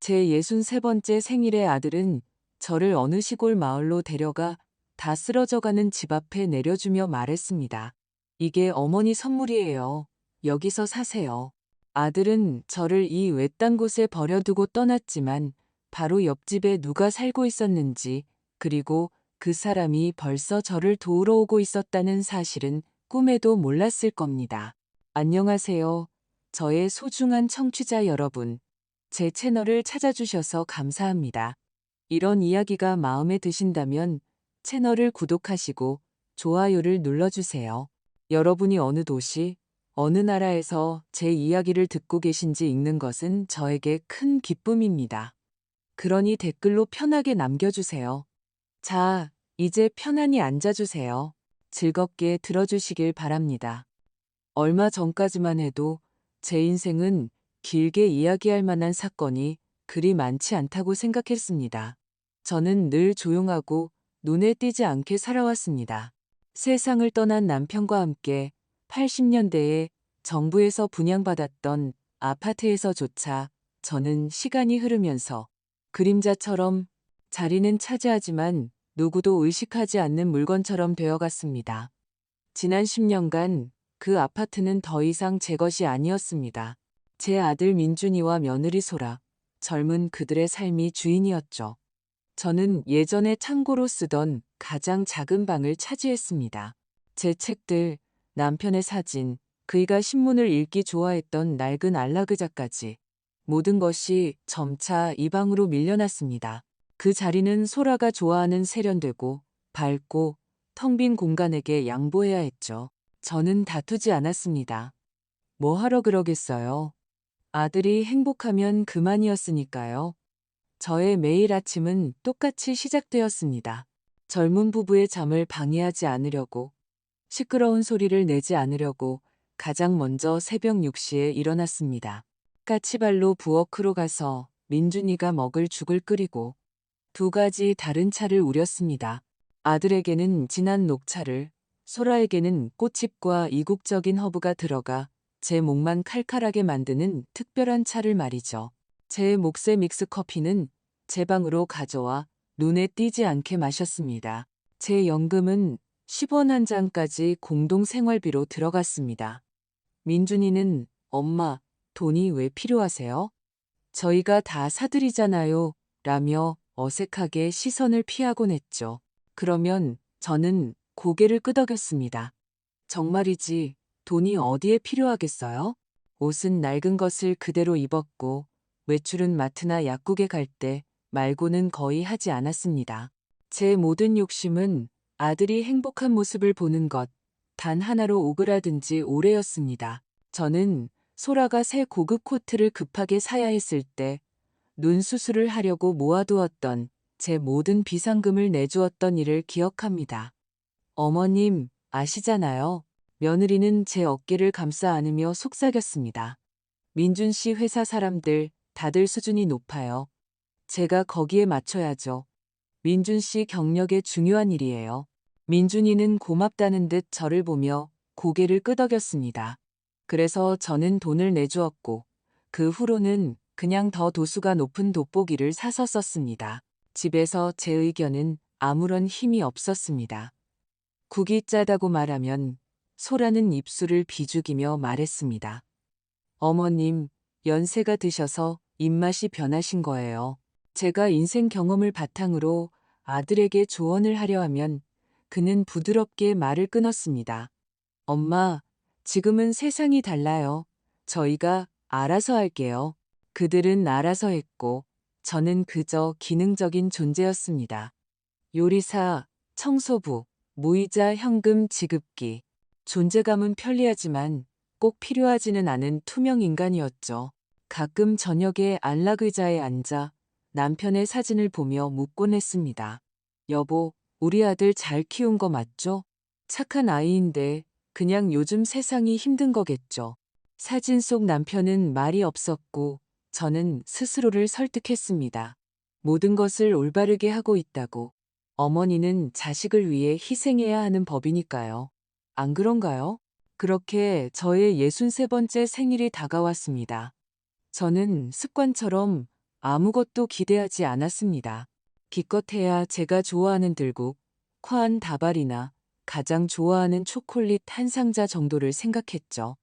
제 63번째 생일에 아들은 저를 어느 시골 마을로 데려가 다 쓰러져가는 집 앞에 내려주며 말했습니다. 이게 어머니 선물이에요. 여기서 사세요. 아들은 저를 이 외딴 곳에 버려두고 떠났지만 바로 옆집에 누가 살고 있었는지, 그리고 그 사람이 벌써 저를 도우러 오고 있었다는 사실은 꿈에도 몰랐을 겁니다. 안녕하세요. 저의 소중한 청취자 여러분. 제 채널을 찾아주셔서 감사합니다. 이런 이야기가 마음에 드신다면 채널을 구독하시고 좋아요를 눌러주세요. 여러분이 어느 도시, 어느 나라에서 제 이야기를 듣고 계신지 읽는 것은 저에게 큰 기쁨입니다. 그러니 댓글로 편하게 남겨주세요. 자, 이제 편안히 앉아주세요. 즐겁게 들어주시길 바랍니다. 얼마 전까지만 해도 제 인생은 길게 이야기할 만한 사건이 그리 많지 않다고 생각했습니다. 저는 늘 조용하고 눈에 띄지 않게 살아왔습니다. 세상을 떠난 남편과 함께 80년대에 정부에서 분양받았던 아파트에서조차 저는 시간이 흐르면서 그림자처럼 자리는 차지하지만 누구도 의식하지 않는 물건처럼 되어갔습니다. 지난 10년간 그 아파트는 더 이상 제 것이 아니었습니다. 제 아들 민준이와 며느리 소라, 젊은 그들의 삶이 주인이었죠. 저는 예전에 창고로 쓰던 가장 작은 방을 차지했습니다. 제 책들, 남편의 사진, 그이가 신문을 읽기 좋아했던 낡은 안락의자까지 모든 것이 점차 이 방으로 밀려났습니다. 그 자리는 소라가 좋아하는 세련되고 밝고 텅 빈 공간에게 양보해야 했죠. 저는 다투지 않았습니다. 뭐 하러 그러겠어요. 아들이 행복하면 그만이었으니까요. 저의 매일 아침은 똑같이 시작되었습니다. 젊은 부부의 잠을 방해하지 않으려고, 시끄러운 소리를 내지 않으려고 가장 먼저 새벽 6시에 일어났습니다. 까치발로 부엌으로 가서 민준이가 먹을 죽을 끓이고 2가지 다른 차를 우렸습니다. 아들에게는 진한 녹차를, 소라에게는 꽃잎과 이국적인 허브가 들어가 제 목만 칼칼하게 만드는 특별한 차를 말이죠. 제 몫의 믹스커피는 제 방으로 가져와 눈에 띄지 않게 마셨습니다. 제 연금은 10원 한 장까지 공동 생활비로 들어갔습니다. 민준이는 엄마, 돈이 왜 필요하세요? 저희가 다 사드리잖아요. 라며 어색하게 시선을 피하곤 했죠. 그러면 저는 고개를 끄덕였습니다. 정말이지 돈이 어디에 필요하겠어요? 옷은 낡은 것을 그대로 입었고 외출은 마트나 약국에 갈 때 말고는 거의 하지 않았습니다. 제 모든 욕심은 아들이 행복한 모습을 보는 것 단 하나로 오그라든 지 오래였습니다. 저는 소라가 새 고급 코트를 급하게 사야 했을 때 눈 수술을 하려고 모아두었던 제 모든 비상금을 내주었던 일을 기억합니다. 어머님, 아시잖아요. 며느리는 제 어깨를 감싸 안으며 속삭였습니다. 민준 씨 회사 사람들 다들 수준이 높아요. 제가 거기에 맞춰야죠. 민준 씨 경력에 중요한 일이에요. 민준이는 고맙다는 듯 저를 보며 고개를 끄덕였습니다. 그래서 저는 돈을 내주었고 그 후로는 그냥 더 도수가 높은 돋보기를 사서 썼습니다. 집에서 제 의견은 아무런 힘이 없었습니다. 국이 짜다고 말하면 소라는 입술을 비죽이며 말했습니다. 어머님, 연세가 드셔서 입맛이 변하신 거예요. 제가 인생 경험을 바탕으로 아들에게 조언을 하려 하면 그는 부드럽게 말을 끊었습니다. 엄마, 지금은 세상이 달라요. 저희가 알아서 할게요. 그들은 알아서 했고 저는 그저 기능적인 존재였습니다. 요리사, 청소부, 무이자 현금 지급기. 존재감은 편리하지만 꼭 필요하지는 않은 투명 인간이었죠. 가끔 저녁에 안락의자에 앉아 남편의 사진을 보며 묻곤 했습니다. 여보, 우리 아들 잘 키운 거 맞죠? 착한 아이인데 그냥 요즘 세상이 힘든 거겠죠. 사진 속 남편은 말이 없었고 저는 스스로를 설득했습니다. 모든 것을 올바르게 하고 있다고. 어머니는 자식을 위해 희생해야 하는 법이니까요. 안 그런가요? 그렇게 저의 63번째 생일이 다가왔습니다. 저는 습관처럼 아무것도 기대하지 않았습니다. 기껏해야 제가 좋아하는 들국, 과한 다발이나 가장 좋아하는 초콜릿 한 상자 정도를 생각했죠.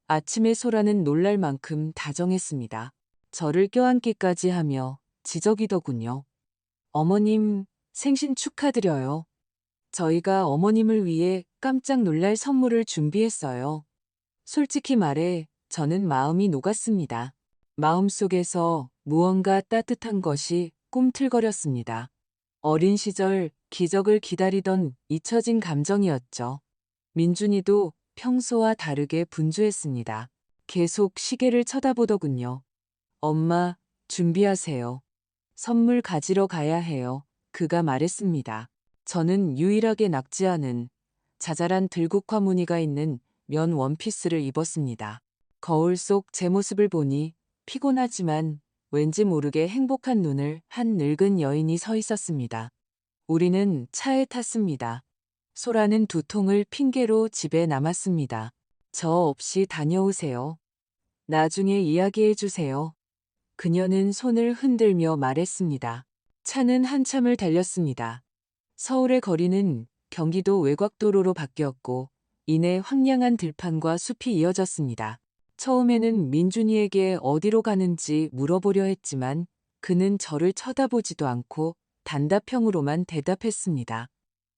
아침에 소라는 놀랄 만큼 다정했습니다. 저를 껴안기까지 하며 지적이더군요. 어머님, 생신 축하드려요. 저희가 어머님을 위해 깜짝 놀랄 선물을 준비했어요. 솔직히 말해 저는 마음이 녹았습니다. 마음속에서 무언가 따뜻한 것이 꿈틀거렸습니다. 어린 시절 기적을 기다리던 잊혀진 감정이었죠. 민준이도 평소와 다르게 분주했습니다. 계속 시계를 쳐다보더군요. 엄마, 준비하세요. 선물 가지러 가야 해요. 그가 말했습니다. 저는 유일하게 낙지하는 자잘한 들국화 무늬가 있는 면 원피스를 입었습니다. 거울 속 제 모습을 보니 피곤하지만 왠지 모르게 행복한 눈을 한 늙은 여인이 서 있었습니다. 우리는 차에 탔습니다. 소라는 두통을 핑계로 집에 남았습니다. 저 없이 다녀오세요. 나중에 이야기해 주세요. 그녀는 손을 흔들며 말했습니다. 차는 한참을 달렸습니다. 서울의 거리는 경기도 외곽도로로 바뀌었고 이내 황량한 들판과 숲이 이어졌습니다. 처음에는 민준이에게 어디로 가는지 물어보려 했지만 그는 저를 쳐다보지도 않고 단답형으로만 대답했습니다.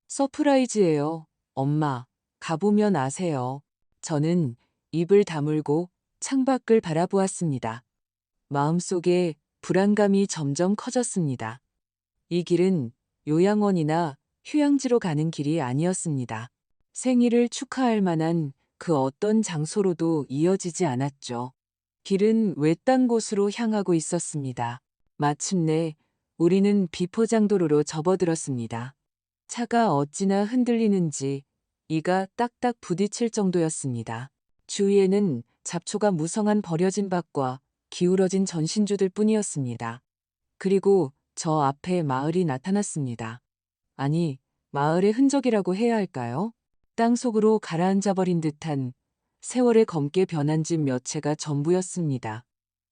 서프라이즈예요. 엄마, 가보면 아세요. 저는 입을 다물고 창밖을 바라보았습니다. 마음속에 불안감이 점점 커졌습니다. 이 길은 요양원이나 휴양지로 가는 길이 아니었습니다. 생일을 축하할 만한 그 어떤 장소로도 이어지지 않았죠. 길은 외딴 곳으로 향하고 있었습니다. 마침내 우리는 비포장도로로 접어들었습니다. 차가 어찌나 흔들리는지 이가 딱딱 부딪힐 정도였습니다. 주위에는 잡초가 무성한 버려진 밭과 기울어진 전신주들 뿐이었습니다. 그리고 저 앞에 마을이 나타났습니다. 아니, 마을의 흔적이라고 해야 할까요? 땅속으로 가라앉아 버린 듯한 세월에 검게 변한 집 몇 채가 전부였습니다.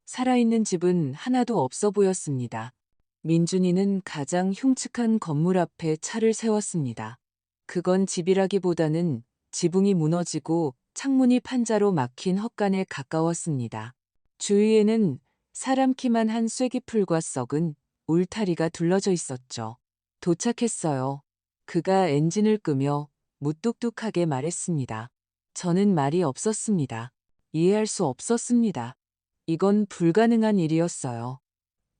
살아있는 집은 하나도 없어 보였습니다. 민준이는 가장 흉측한 건물 앞에 차를 세웠습니다. 그건 집이라기보다는 지붕이 무너지고 창문이 판자로 막힌 헛간에 가까웠습니다. 주위에는 사람 키만 한 쐐기풀과 썩은 울타리가 둘러져 있었죠. 도착했어요. 그가 엔진을 끄며 무뚝뚝하게 말했습니다. 저는 말이 없었습니다. 이해할 수 없었습니다. 이건 불가능한 일이었어요.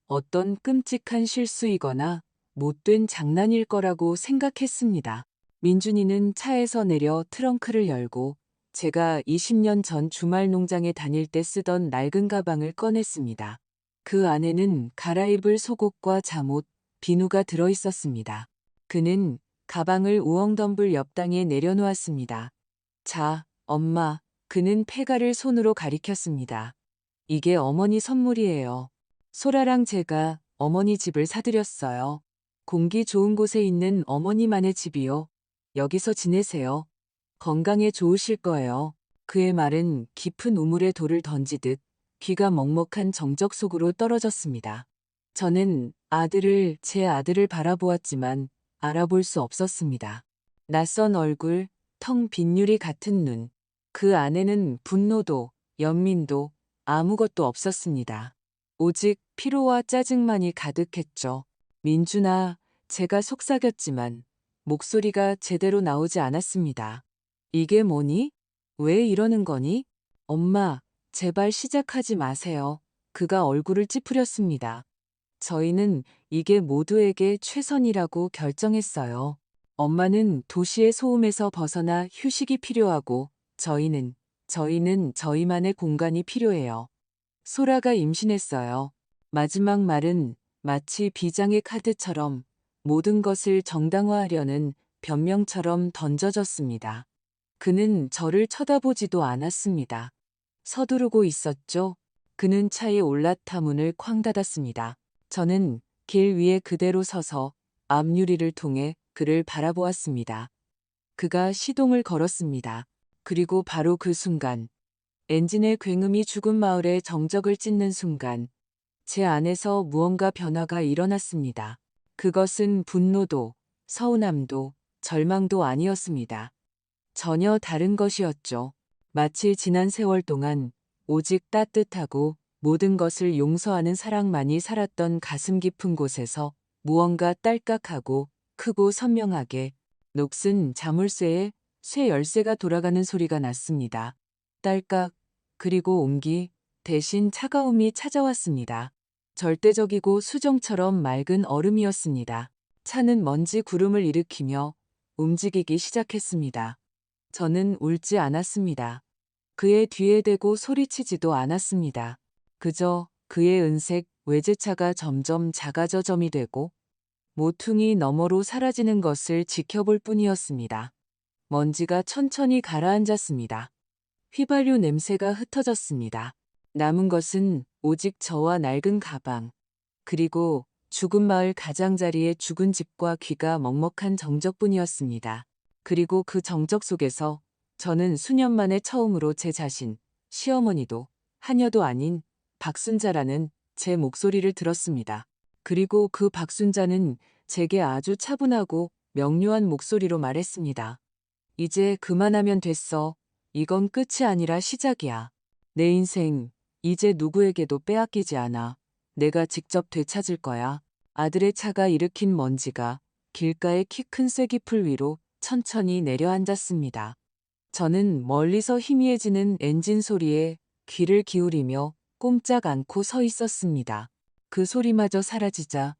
어떤 끔찍한 실수이거나 못된 장난일 거라고 생각했습니다. 민준이는 차에서 내려 트렁크를 열고 제가 20년 전 주말 농장에 다닐 때 쓰던 낡은 가방을 꺼냈습니다. 그 안에는 갈아입을 속옷과 잠옷, 비누가 들어 있었습니다. 그는 가방을 우엉덤불 옆당에 내려놓았습니다. 자, 엄마, 그는 폐가를 손으로 가리켰습니다. 이게 어머니 선물이에요. 소라랑 제가 어머니 집을 사드렸어요. 공기 좋은 곳에 있는 어머니만의 집이요. 여기서 지내세요. 건강에 좋으실 거예요. 그의 말은 깊은 우물에 돌을 던지듯 귀가 먹먹한 정적 속으로 떨어졌습니다. 저는 제 아들을 바라보았지만 알아볼 수 없었습니다. 낯선 얼굴, 텅 빈 유리 같은 눈. 그 안에는 분노도, 연민도 아무것도 없었습니다. 오직 피로와 짜증만이 가득했죠. 민준아, 제가 속삭였지만 목소리가 제대로 나오지 않았습니다. 이게 뭐니? 왜 이러는 거니? 엄마, 제발 시작하지 마세요. 그가 얼굴을 찌푸렸습니다. 저희는 이게 모두에게 최선이라고 결정했어요. 엄마는 도시의 소음에서 벗어나 휴식이 필요하고 저희는 저희만의 공간이 필요해요. 소라가 임신했어요. 마지막 말은 마치 비장의 카드처럼 모든 것을 정당화하려는 변명처럼 던져졌습니다. 그는 저를 쳐다보지도 않았습니다. 서두르고 있었죠. 그는 차에 올라타 문을 쾅 닫았습니다. 저는 길 위에 그대로 서서 앞유리를 통해 그를 바라보았습니다. 그가 시동을 걸었습니다. 그리고 바로 그 순간 엔진의 굉음이 죽은 마을의 정적을 찢는 순간 제 안에서 무언가 변화가 일어났습니다. 그것은 분노도, 서운함도, 절망도 아니었습니다. 전혀 다른 것이었죠. 마치 지난 세월 동안 오직 따뜻하고 모든 것을 용서하는 사랑만이 살았던 가슴 깊은 곳에서 무언가 딸깍하고 크고 선명하게 녹슨 자물쇠에 쇠 열쇠가 돌아가는 소리가 났습니다. 딸깍, 그리고 온기, 대신 차가움이 찾아왔습니다. 절대적이고 수정처럼 맑은 얼음이었습니다. 차는 먼지 구름을 일으키며 움직이기 시작했습니다. 저는 울지 않았습니다. 그의 뒤에 대고 소리치지도 않았습니다. 그저 그의 은색 외제차가 점점 작아져 점이 되고 모퉁이 너머로 사라지는 것을 지켜볼 뿐이었습니다. 먼지가 천천히 가라앉았습니다. 휘발유 냄새가 흩어졌습니다. 남은 것은 오직 저와 낡은 가방, 그리고 죽은 마을 가장자리의 죽은 집과 귀가 먹먹한 정적뿐이었습니다. 그리고 그 정적 속에서 저는 수년 만에 처음으로 제 자신, 시어머니도 하녀도 아닌 박순자라는 제 목소리를 들었습니다. 그리고 그 박순자는 제게 아주 차분하고 명료한 목소리로 말했습니다. 이제 그만하면 됐어. 이건 끝이 아니라 시작이야. 내 인생, 이제 누구에게도 빼앗기지 않아. 내가 직접 되찾을 거야. 아들의 차가 일으킨 먼지가 길가의 키 큰 쐐기풀 위로 천천히 내려앉았습니다. 저는 멀리서 희미해지는 엔진 소리에 귀를 기울이며 꼼짝 않고 서 있었습니다. 그 소리마저 사라지자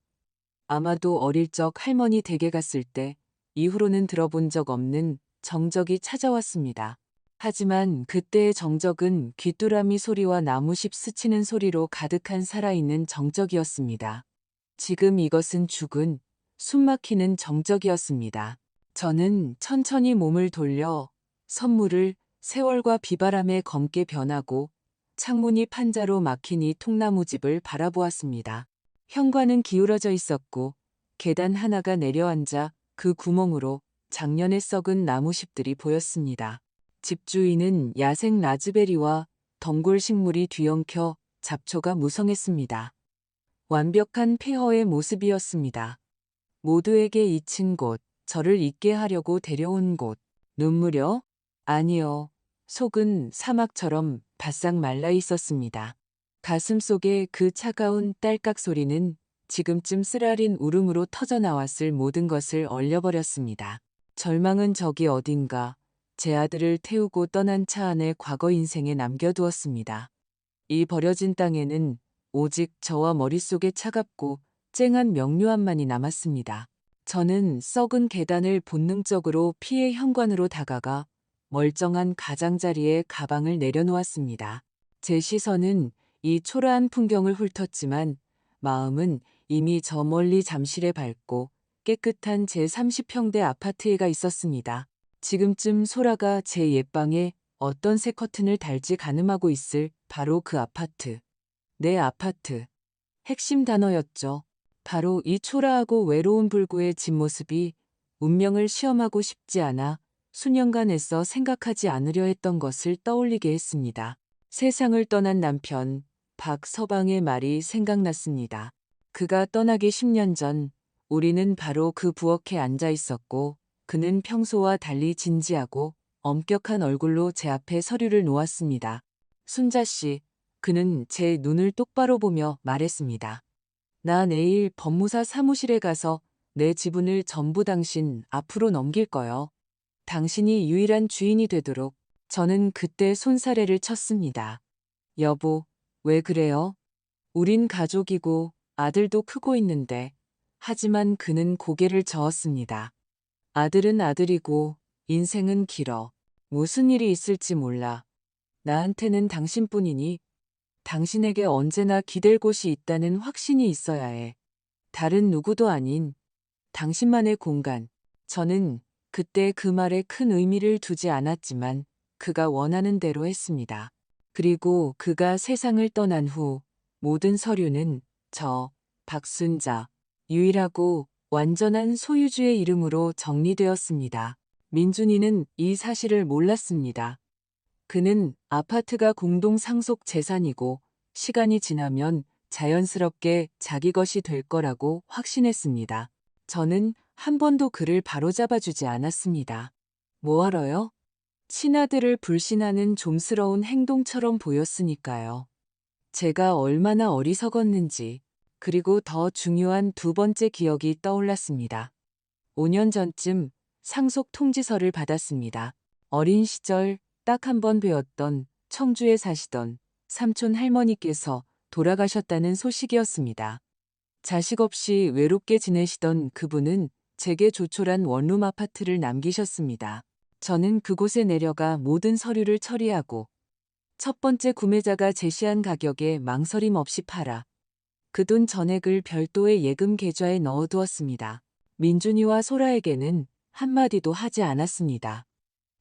아마도 어릴 적 할머니 댁에 갔을 때 이후로는 들어본 적 없는 정적이 찾아왔습니다. 하지만 그때의 정적은 귀뚜라미 소리와 나무십 스치는 소리로 가득한 살아있는 정적이었습니다. 지금 이것은 죽은, 숨막히는 정적이었습니다. 저는 천천히 몸을 돌려 선물을 세월과 비바람에 검게 변하고 창문이 판자로 막힌 이 통나무집을 바라보았습니다. 현관은 기울어져 있었고 계단 하나가 내려앉아 그 구멍으로 작년에 썩은 나무십들이 보였습니다. 집주인은 야생 라즈베리와 덩굴 식물이 뒤엉켜 잡초가 무성했습니다. 완벽한 폐허의 모습이었습니다. 모두에게 잊힌 곳, 저를 잊게 하려고 데려온 곳. 눈물요? 아니요. 속은 사막처럼 바싹 말라 있었습니다. 가슴 속의 그 차가운 딸깍 소리는 지금쯤 쓰라린 울음으로 터져나왔을 모든 것을 얼려버렸습니다. 절망은 저기 어딘가 제 아들을 태우고 떠난 차 안에 과거 인생에 남겨두었습니다. 이 버려진 땅에는 오직 저와 머릿속에 차갑고 쨍한 명료함만이 남았습니다. 저는 썩은 계단을 본능적으로 피해 현관으로 다가가 멀쩡한 가장자리에 가방을 내려놓았습니다. 제 시선은 이 초라한 풍경을 훑었지만 마음은 이미 저 멀리 잠실에 밝고 깨끗한 제 30평대 아파트에 가 있었습니다. 지금쯤 소라가 제 옛방에 어떤 새 커튼을 달지 가늠하고 있을 바로 그 아파트. 내 아파트. 핵심 단어였죠. 바로 이 초라하고 외로운 불구의 뒷모습이 운명을 시험하고 싶지 않아 수년간 애써 생각하지 않으려 했던 것을 떠올리게 했습니다. 세상을 떠난 남편 박서방의 말이 생각났습니다. 그가 떠나기 10년 전 우리는 바로 그 부엌에 앉아 있었고 그는 평소와 달리 진지하고 엄격한 얼굴로 제 앞에 서류를 놓았습니다. 순자 씨, 그는 제 눈을 똑바로 보며 말했습니다. 나 내일 법무사 사무실에 가서 내 지분을 전부 당신 앞으로 넘길 거요. 당신이 유일한 주인이 되도록. 저는 그때 손사래를 쳤습니다. 여보, 왜 그래요? 우린 가족이고 아들도 크고 있는데. 하지만 그는 고개를 저었습니다. 아들은 아들이고 인생은 길어. 무슨 일이 있을지 몰라. 나한테는 당신뿐이니 당신에게 언제나 기댈 곳이 있다는 확신이 있어야 해. 다른 누구도 아닌 당신만의 공간. 저는 그때 그 말에 큰 의미를 두지 않았지만 그가 원하는 대로 했습니다. 그리고 그가 세상을 떠난 후 모든 서류는 저, 박순자, 유일하고 완전한 소유주의 이름으로 정리되었습니다. 민준이는 이 사실을 몰랐습니다. 그는 아파트가 공동 상속 재산이고 시간이 지나면 자연스럽게 자기 것이 될 거라고 확신했습니다. 저는 한 번도 그를 바로잡아주지 않았습니다. 뭐하러요? 친아들을 불신하는 좀스러운 행동처럼 보였으니까요. 제가 얼마나 어리석었는지, 그리고 더 중요한 두 번째 기억이 떠올랐습니다. 5년 전쯤 상속 통지서를 받았습니다. 어린 시절 딱 한 번 뵈었던 청주에 사시던 삼촌 할머니께서 돌아가셨다는 소식이었습니다. 자식 없이 외롭게 지내시던 그분은 제게 조촐한 원룸 아파트를 남기셨습니다. 저는 그곳에 내려가 모든 서류를 처리하고 첫 번째 구매자가 제시한 가격에 망설임 없이 팔아 그 돈 전액을 별도의 예금 계좌에 넣어두었습니다. 민준이와 소라에게는 한마디도 하지 않았습니다.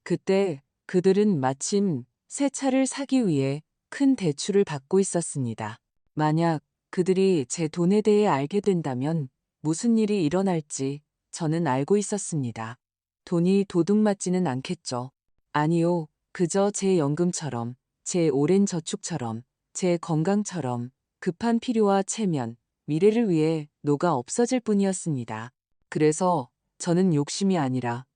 그때 그들은 마침 새 차를 사기 위해 큰 대출을 받고 있었습니다. 만약 그들이 제 돈에 대해 알게 된다면 무슨 일이 일어날지 저는 알고 있었습니다. 돈이 도둑맞지는 않겠죠. 아니요, 그저 제 연금처럼, 제 오랜 저축처럼, 제 건강처럼 급한 필요와 체면, 미래를 위해 녹아 없어질 뿐이었습니다. 그래서 저는 욕심이 아니라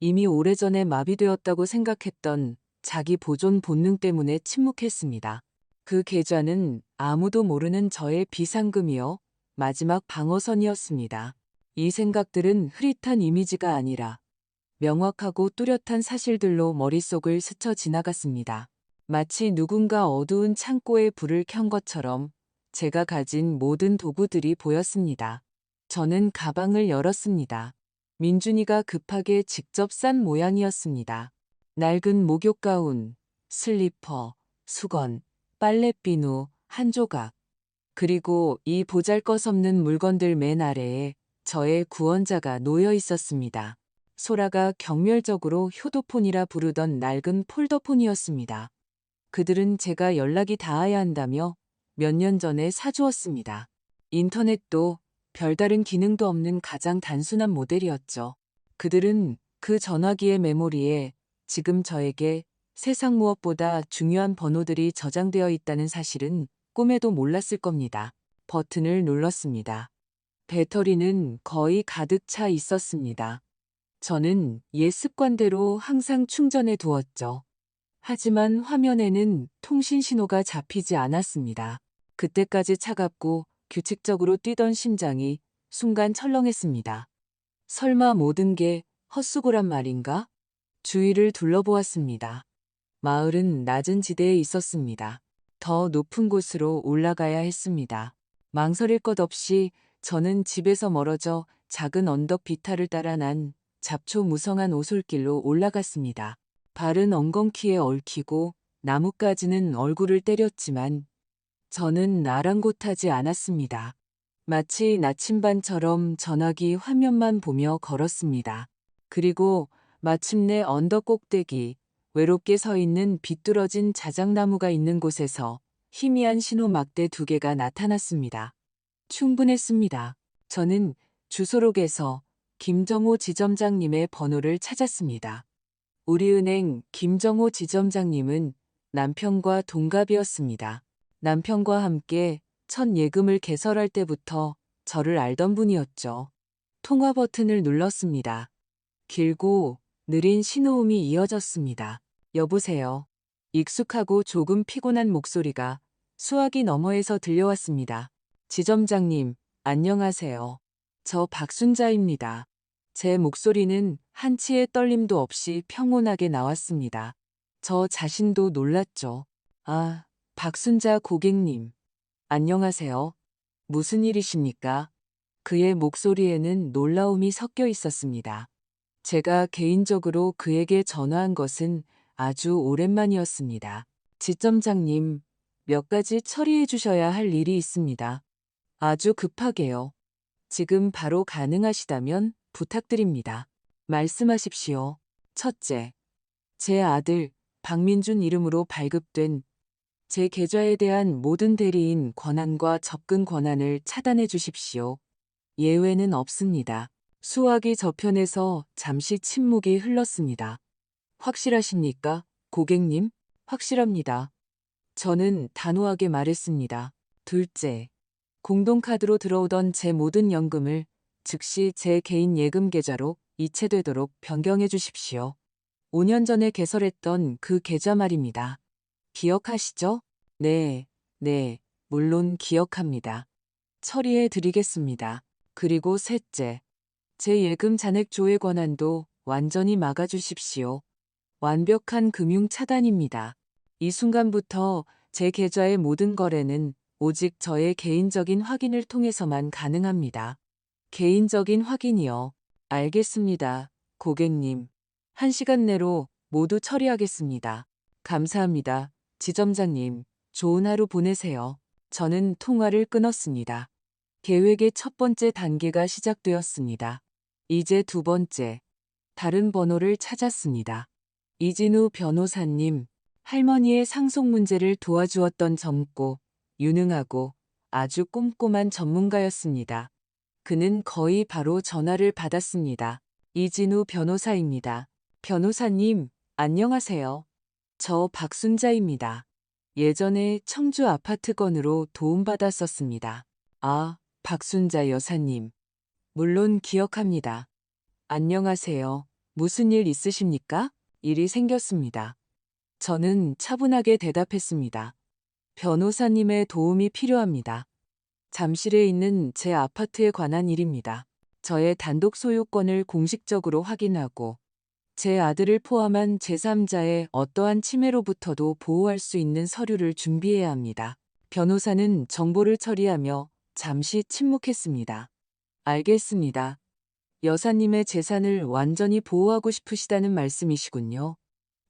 이미 오래전에 마비되었다고 생각했던 자기 보존 본능 때문에 침묵했습니다. 그 계좌는 아무도 모르는 저의 비상금이요, 마지막 방어선이었습니다. 이 생각들은 흐릿한 이미지가 아니라 명확하고 뚜렷한 사실들로 머릿속을 스쳐 지나갔습니다. 마치 누군가 어두운 창고에 불을 켠 것처럼 제가 가진 모든 도구들이 보였습니다. 저는 가방을 열었습니다. 민준이가 급하게 직접 싼 모양이었습니다. 낡은 목욕 가운, 슬리퍼, 수건, 빨랫비누 한 조각. 그리고 이 보잘것없는 물건들 맨 아래에 저의 구원자가 놓여 있었습니다. 소라가 경멸적으로 효도폰이라 부르던 낡은 폴더폰이었습니다. 그들은 제가 연락이 닿아야 한다며 몇 년 전에 사주었습니다. 인터넷도 별다른 기능도 없는 가장 단순한 모델이었죠. 그들은 그 전화기의 메모리에 지금 저에게 세상 무엇보다 중요한 번호들이 저장되어 있다는 사실은 꿈에도 몰랐을 겁니다. 버튼을 눌렀습니다. 배터리는 거의 가득 차 있었습니다. 저는 옛 습관대로 항상 충전해 두었죠. 하지만 화면에는 통신 신호가 잡히지 않았습니다. 그때까지 차갑고 규칙적으로 뛰던 심장이 순간 철렁했습니다. 설마 모든 게 헛수고란 말인가? 주위를 둘러보았습니다. 마을은 낮은 지대에 있었습니다. 더 높은 곳으로 올라가야 했습니다. 망설일 것 없이 저는 집에서 멀어져 작은 언덕 비탈을 따라 난 잡초무성한 오솔길로 올라갔습니다. 발은 엉겅퀴에 얽히고 나뭇가지는 얼굴을 때렸지만 저는 아랑곳하지 않았습니다. 마치 나침반처럼 전화기 화면만 보며 걸었습니다. 그리고 마침내 언덕 꼭대기, 외롭게 서 있는 비뚤어진 자작나무가 있는 곳에서 희미한 신호 막대 두 개가 나타났습니다. 충분했습니다. 저는 주소록에서 김정호 지점장님의 번호를 찾았습니다. 우리은행 김정호 지점장님은 남편과 동갑이었습니다. 남편과 함께 첫 예금을 개설할 때부터 저를 알던 분이었죠. 통화 버튼을 눌렀습니다. 길고 느린 신호음이 이어졌습니다. 여보세요. 익숙하고 조금 피곤한 목소리가 수화기 너머에서 들려왔습니다. 지점장님, 안녕하세요. 저 박순자입니다. 제 목소리는 한치의 떨림도 없이 평온하게 나왔습니다. 저 자신도 놀랐죠. 아, 박순자 고객님. 안녕하세요. 무슨 일이십니까? 그의 목소리에는 놀라움이 섞여 있었습니다. 제가 개인적으로 그에게 전화한 것은 아주 오랜만이었습니다. 지점장님, 몇 가지 처리해 주셔야 할 일이 있습니다. 아주 급하게요. 지금 바로 가능하시다면 부탁드립니다. 말씀하십시오. 첫째, 제 아들 박민준 이름으로 발급된 제 계좌에 대한 모든 대리인 권한과 접근 권한을 차단해 주십시오. 예외는 없습니다. 수화기 저편에서 잠시 침묵이 흘렀습니다. 확실하십니까, 고객님? 확실합니다. 저는 단호하게 말했습니다. 둘째, 공동카드로 들어오던 제 모든 연금을 즉시 제 개인 예금 계좌로 이체되도록 변경해 주십시오. 5년 전에 개설했던 그 계좌 말입니다. 기억하시죠? 네, 네, 물론 기억합니다. 처리해 드리겠습니다. 그리고 셋째, 제 예금 잔액 조회 권한도 완전히 막아주십시오. 완벽한 금융 차단입니다. 이 순간부터 제 계좌의 모든 거래는 오직 저의 개인적인 확인을 통해서만 가능합니다. 개인적인 확인이요. 알겠습니다, 고객님. 1시간 내로 모두 처리하겠습니다. 감사합니다, 지점장님. 좋은 하루 보내세요. 저는 통화를 끊었습니다. 계획의 첫 번째 단계가 시작되었습니다. 이제 두 번째, 다른 번호를 찾았습니다. 이진우 변호사님, 할머니의 상속 문제를 도와주었던 젊고 유능하고 아주 꼼꼼한 전문가였습니다. 그는 거의 바로 전화를 받았습니다. 이진우 변호사입니다. 변호사님, 안녕하세요. 저 박순자입니다. 예전에 청주 아파트 건으로 도움받았었습니다. 아, 박순자 여사님. 물론 기억합니다. 안녕하세요. 무슨 일 있으십니까? 일이 생겼습니다. 저는 차분하게 대답했습니다. 변호사님의 도움이 필요합니다. 잠실에 있는 제 아파트에 관한 일입니다. 저의 단독 소유권을 공식적으로 확인하고 제 아들을 포함한 제3자의 어떠한 침해로부터도 보호할 수 있는 서류를 준비해야 합니다. 변호사는 정보를 처리하며 잠시 침묵했습니다. 알겠습니다. 여사님의 재산을 완전히 보호하고 싶으시다는 말씀이시군요.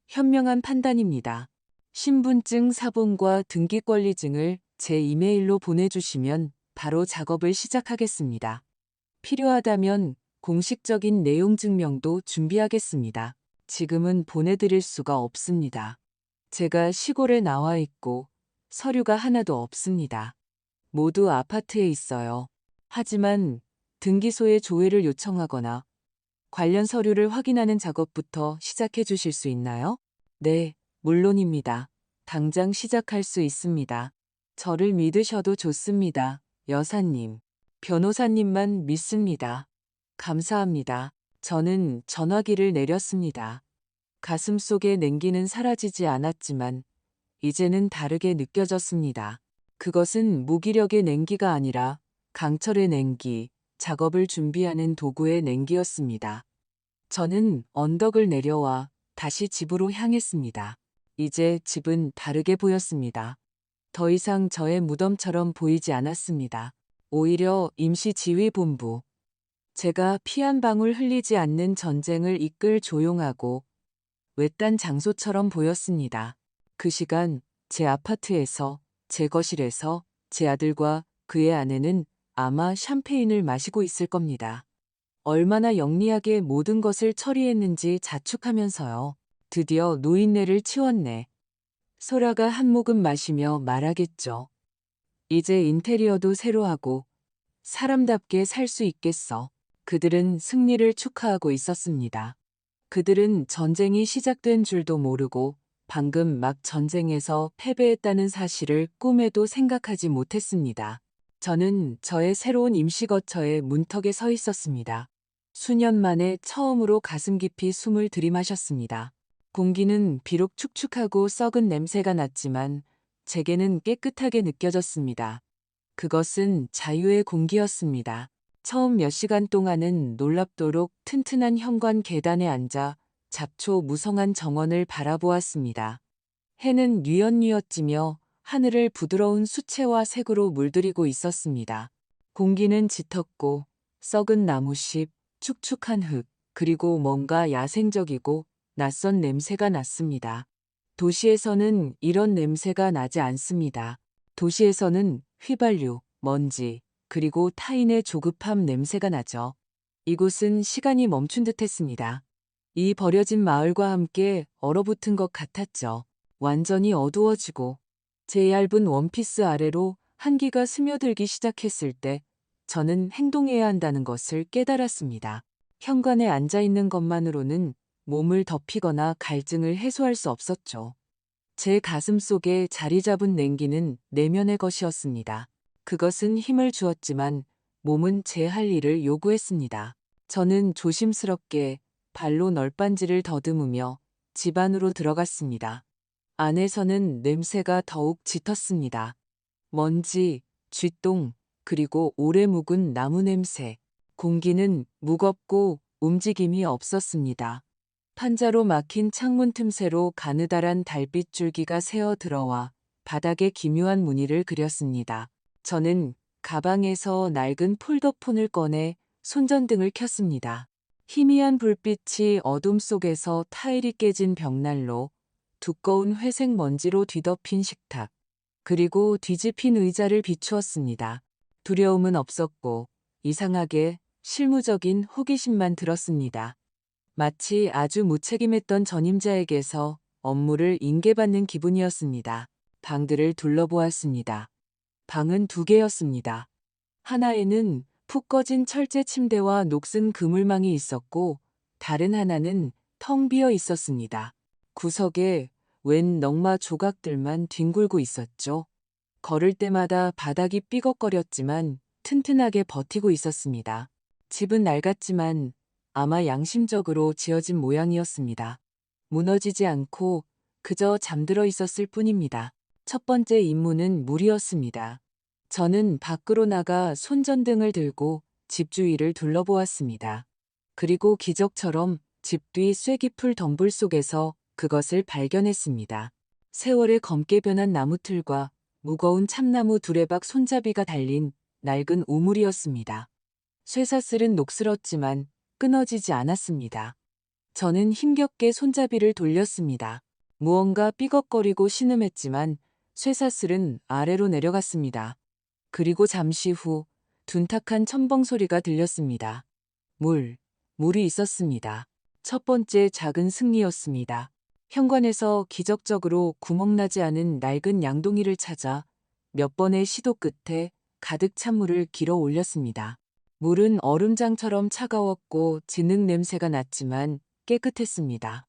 현명한 판단입니다. 신분증 사본과 등기권리증을 제 이메일로 보내주시면 바로 작업을 시작하겠습니다. 필요하다면 공식적인 내용 증명도 준비하겠습니다. 지금은 보내드릴 수가 없습니다. 제가 시골에 나와 있고 서류가 하나도 없습니다. 모두 아파트에 있어요. 하지만 등기소에 조회를 요청하거나 관련 서류를 확인하는 작업부터 시작해 주실 수 있나요? 네, 물론입니다. 당장 시작할 수 있습니다. 저를 믿으셔도 좋습니다, 여사님. 변호사님만 믿습니다. 감사합니다. 저는 전화기를 내렸습니다. 가슴속의 냉기는 사라지지 않았지만 이제는 다르게 느껴졌습니다. 그것은 무기력의 냉기가 아니라 강철의 냉기, 작업을 준비하는 도구의 냉기였습니다. 저는 언덕을 내려와 다시 집으로 향했습니다. 이제 집은 다르게 보였습니다. 더 이상 저의 무덤처럼 보이지 않았습니다. 오히려 임시지휘본부, 제가 피 한 방울 흘리지 않는 전쟁을 이끌 조용하고 외딴 장소처럼 보였습니다. 그 시간 제 아파트에서, 제 거실에서 제 아들과 그의 아내는 아마 샴페인을 마시고 있을 겁니다. 얼마나 영리하게 모든 것을 처리했는지 자축하면서요. 드디어 노인네를 치웠네. 소라가 한 모금 마시며 말하겠죠. 이제 인테리어도 새로 하고 사람답게 살 수 있겠어. 그들은 승리를 축하하고 있었습니다. 그들은 전쟁이 시작된 줄도 모르고 방금 막 전쟁에서 패배했다는 사실을 꿈에도 생각하지 못했습니다. 저는 저의 새로운 임시거처의 문턱에 서 있었습니다. 수년 만에 처음으로 가슴 깊이 숨을 들이마셨습니다. 공기는 비록 축축하고 썩은 냄새가 났지만 제게는 깨끗하게 느껴졌습니다. 그것은 자유의 공기였습니다. 처음 몇 시간 동안은 놀랍도록 튼튼한 현관 계단에 앉아 잡초 무성한 정원을 바라보았습니다. 해는 뉘엿뉘엿 지며 하늘을 부드러운 수채화 색으로 물들이고 있었습니다. 공기는 짙었고 썩은 나무잎, 축축한 흙, 그리고 뭔가 야생적이고 낯선 냄새가 났습니다. 도시에서는 이런 냄새가 나지 않습니다. 도시에서는 휘발유, 먼지, 그리고 타인의 조급함 냄새가 나죠. 이곳은 시간이 멈춘 듯 했습니다. 이 버려진 마을과 함께 얼어붙은 것 같았죠. 완전히 어두워지고 제 얇은 원피스 아래로 한기가 스며들기 시작했을 때 저는 행동해야 한다는 것을 깨달았습니다. 현관에 앉아 있는 것만으로는 몸을 덮이거나 갈증을 해소할 수 없었죠. 제 가슴 속에 자리 잡은 냉기는 내면의 것이었습니다. 그것은 힘을 주었지만 몸은 제 할 일을 요구했습니다. 저는 조심스럽게 발로 널빤지를 더듬으며 집 안으로 들어갔습니다. 안에서는 냄새가 더욱 짙었습니다. 먼지, 쥐똥, 그리고 오래 묵은 나무 냄새. 공기는 무겁고 움직임이 없었습니다. 판자로 막힌 창문 틈새로 가느다란 달빛 줄기가 새어 들어와 바닥에 기묘한 무늬를 그렸습니다. 저는 가방에서 낡은 폴더폰을 꺼내 손전등을 켰습니다. 희미한 불빛이 어둠 속에서 타일이 깨진 벽난로, 두꺼운 회색 먼지로 뒤덮인 식탁, 그리고 뒤집힌 의자를 비추었습니다. 두려움은 없었고 이상하게 실무적인 호기심만 들었습니다. 마치 아주 무책임했던 전임자에게서 업무를 인계받는 기분이었습니다. 방들을 둘러보았습니다. 방은 두 개였습니다. 하나에는 푹 꺼진 철제 침대와 녹슨 그물망이 있었고 다른 하나는 텅 비어 있었습니다. 구석에 웬 넝마 조각들만 뒹굴고 있었죠. 걸을 때마다 바닥이 삐걱거렸지만 튼튼하게 버티고 있었습니다. 집은 낡았지만 아마 양심적으로 지어진 모양이었습니다. 무너지지 않고 그저 잠들어 있었을 뿐입니다. 첫 번째 임무는 물이었습니다. 저는 밖으로 나가 손전등을 들고 집 주위를 둘러보았습니다. 그리고 기적처럼 집 뒤 쇠기풀 덤불 속에서 그것을 발견했습니다. 세월에 검게 변한 나무틀과 무거운 참나무 두레박 손잡이가 달린 낡은 우물이었습니다. 쇠사슬은 녹슬었지만 끊어지지 않았습니다. 저는 힘겹게 손잡이를 돌렸습니다. 무언가 삐걱거리고 신음했지만 쇠사슬은 아래로 내려갔습니다. 그리고 잠시 후 둔탁한 첨벙 소리가 들렸습니다. 물이 있었습니다. 첫 번째 작은 승리였습니다. 현관에서 기적적으로 구멍나지 않은 낡은 양동이를 찾아 몇 번의 시도 끝에 가득 찬 물을 길어 올렸습니다. 물은 얼음장처럼 차가웠고 진흙 냄새가 났지만 깨끗했습니다.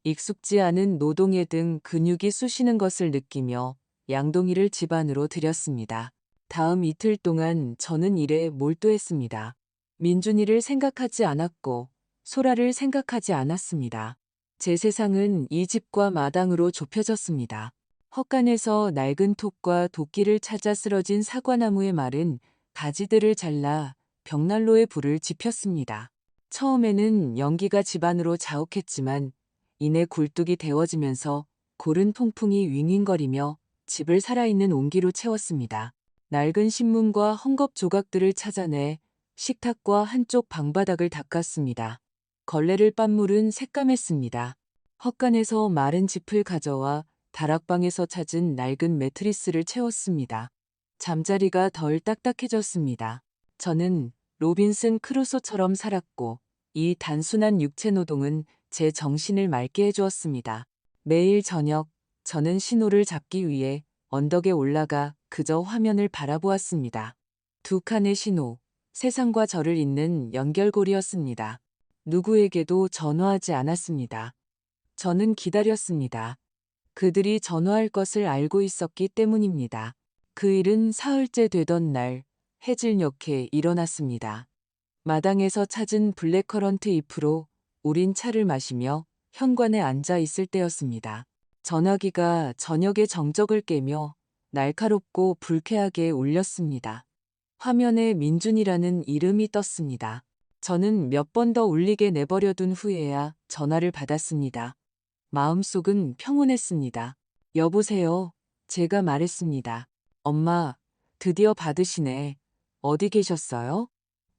익숙지 않은 노동의 등 근육이 쑤시는 것을 느끼며 양동이를 집 안으로 들였습니다. 다음 이틀 동안 저는 일에 몰두했습니다. 민준이를 생각하지 않았고 소라를 생각하지 않았습니다. 제 세상은 이 집과 마당으로 좁혀졌습니다. 헛간에서 낡은 톱과 도끼를 찾아 쓰러진 사과나무의 마른 가지들을 잘라 벽난로에 불을 지폈습니다. 처음에는 연기가 집 안으로 자욱했지만 이내 굴뚝이 데워지면서 고른 통풍이 윙윙거리며 집을 살아있는 온기로 채웠습니다. 낡은 신문과 헝겊 조각들을 찾아내 식탁과 한쪽 방바닥을 닦았습니다. 걸레를 빤 물은 새까맸습니다. 헛간에서 마른 짚을 가져와 다락방에서 찾은 낡은 매트리스를 채웠습니다. 잠자리가 덜 딱딱해졌습니다. 저는 로빈슨 크루소처럼 살았고 이 단순한 육체 노동은 제 정신을 맑게 해주었습니다. 매일 저녁 저는 신호를 잡기 위해 언덕에 올라가 그저 화면을 바라보았습니다. 두 칸의 신호, 세상과 저를 잇는 연결고리였습니다. 누구에게도 전화하지 않았습니다. 저는 기다렸습니다. 그들이 전화할 것을 알고 있었기 때문입니다. 그 일은 사흘째 되던 날 해질녘에 일어났습니다. 마당에서 찾은 블랙커런트 잎으로 우린 차를 마시며 현관에 앉아 있을 때였습니다. 전화기가 저녁의 정적을 깨며 날카롭고 불쾌하게 울렸습니다. 화면에 민준이라는 이름이 떴습니다. 저는 몇 번 더 울리게 내버려둔 후에야 전화를 받았습니다. 마음속은 평온했습니다. 여보세요. 제가 말했습니다. 엄마, 드디어 받으시네. 어디 계셨어요?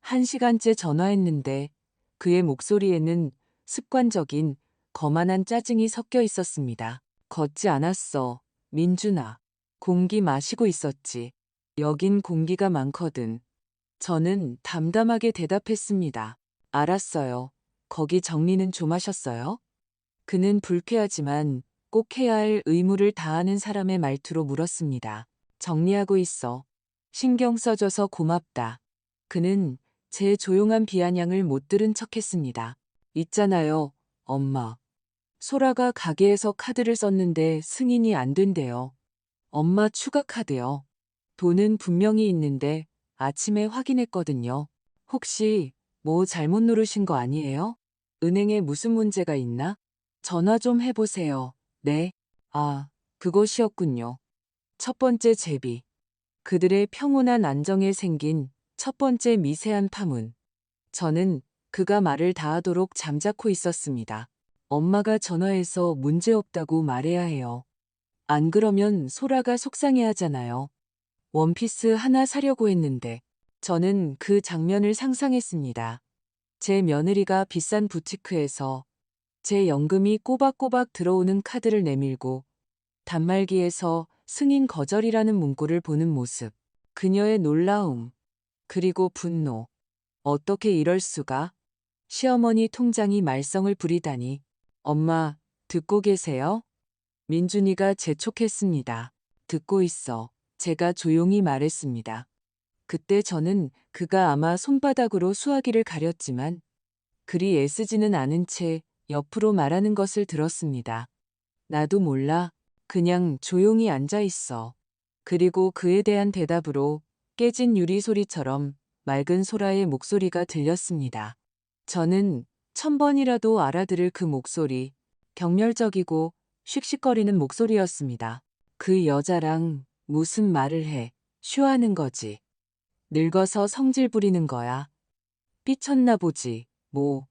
1시간째 전화했는데 그의 목소리에는 습관적인 거만한 짜증이 섞여 있었습니다. 걷지 않았어. 민준아. 공기 마시고 있었지. 여긴 공기가 많거든. 저는 담담하게 대답했습니다. 알았어요. 거기 정리는 좀 하셨어요? 그는 불쾌하지만 꼭 해야 할 의무를 다하는 사람의 말투로 물었습니다. 정리하고 있어. 신경 써줘서 고맙다. 그는 제 조용한 비아냥을 못 들은 척했습니다. 있잖아요, 엄마. 소라가 가게에서 카드를 썼는데 승인이 안 된대요. 엄마 추가 카드요. 돈은 분명히 있는데 아침에 확인했거든요. 혹시 뭐 잘못 누르신 거 아니에요? 은행에 무슨 문제가 있나? 전화 좀 해보세요. 네. 아, 그것이었군요. 첫 번째 제비. 그들의 평온한 안정에 생긴 첫 번째 미세한 파문. 저는 그가 말을 다하도록 잠자코 있었습니다. 엄마가 전화해서 문제없다고 말해야 해요. 안 그러면 소라가 속상해 하잖아요. 원피스 하나 사려고 했는데 저는 그 장면을 상상했습니다. 제 며느리가 비싼 부티크에서 제 연금이 꼬박꼬박 들어오는 카드를 내밀고 단말기에서 승인 거절이라는 문구를 보는 모습. 그녀의 놀라움, 그리고 분노. 어떻게 이럴 수가? 시어머니 통장이 말썽을 부리다니. 엄마, 듣고 계세요? 민준이가 재촉했습니다. 듣고 있어. 제가 조용히 말했습니다. 그때 저는 그가 아마 손바닥으로 수화기를 가렸지만 그리 애쓰지는 않은 채 옆으로 말하는 것을 들었습니다. 나도 몰라. 그냥 조용히 앉아 있어. 그리고 그에 대한 대답으로 깨진 유리 소리처럼 맑은 소라의 목소리가 들렸습니다. 저는 1000번이라도 알아들을 그 목소리, 경멸적이고 씩씩거리는 목소리였습니다. 그 여자랑 무슨 말을 해, 쇼하는 거지. 늙어서 성질 부리는 거야. 삐쳤나 보지, 뭐.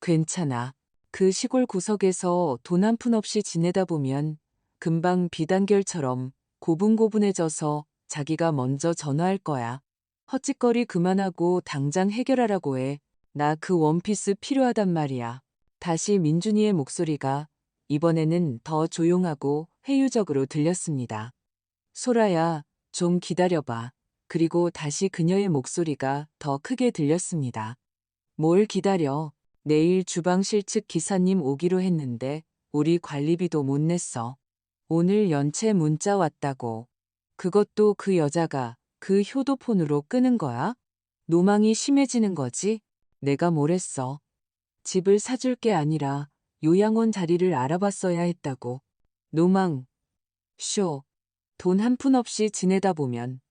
괜찮아. 그 시골 구석에서 돈 한 푼 없이 지내다 보면 금방 비단결처럼 고분고분해져서 자기가 먼저 전화할 거야. 헛짓거리 그만하고 당장 해결하라고 해. 나 그 원피스 필요하단 말이야. 다시 민준이의 목소리가 이번에는 더 조용하고 회유적으로 들렸습니다. 소라야, 좀 기다려봐. 그리고 다시 그녀의 목소리가 더 크게 들렸습니다. 뭘 기다려. 내일 주방 실측 기사님 오기로 했는데 우리 관리비도 못 냈어. 오늘 연체 문자 왔다고. 그것도 그 여자가 그 효도폰으로 끄는 거야? 노망이 심해지는 거지? 내가 뭘 했어. 집을 사줄 게 아니라 요양원 자리를 알아봤어야 했다고. 노망, 쇼, 돈 한 푼 없이 지내다 보면.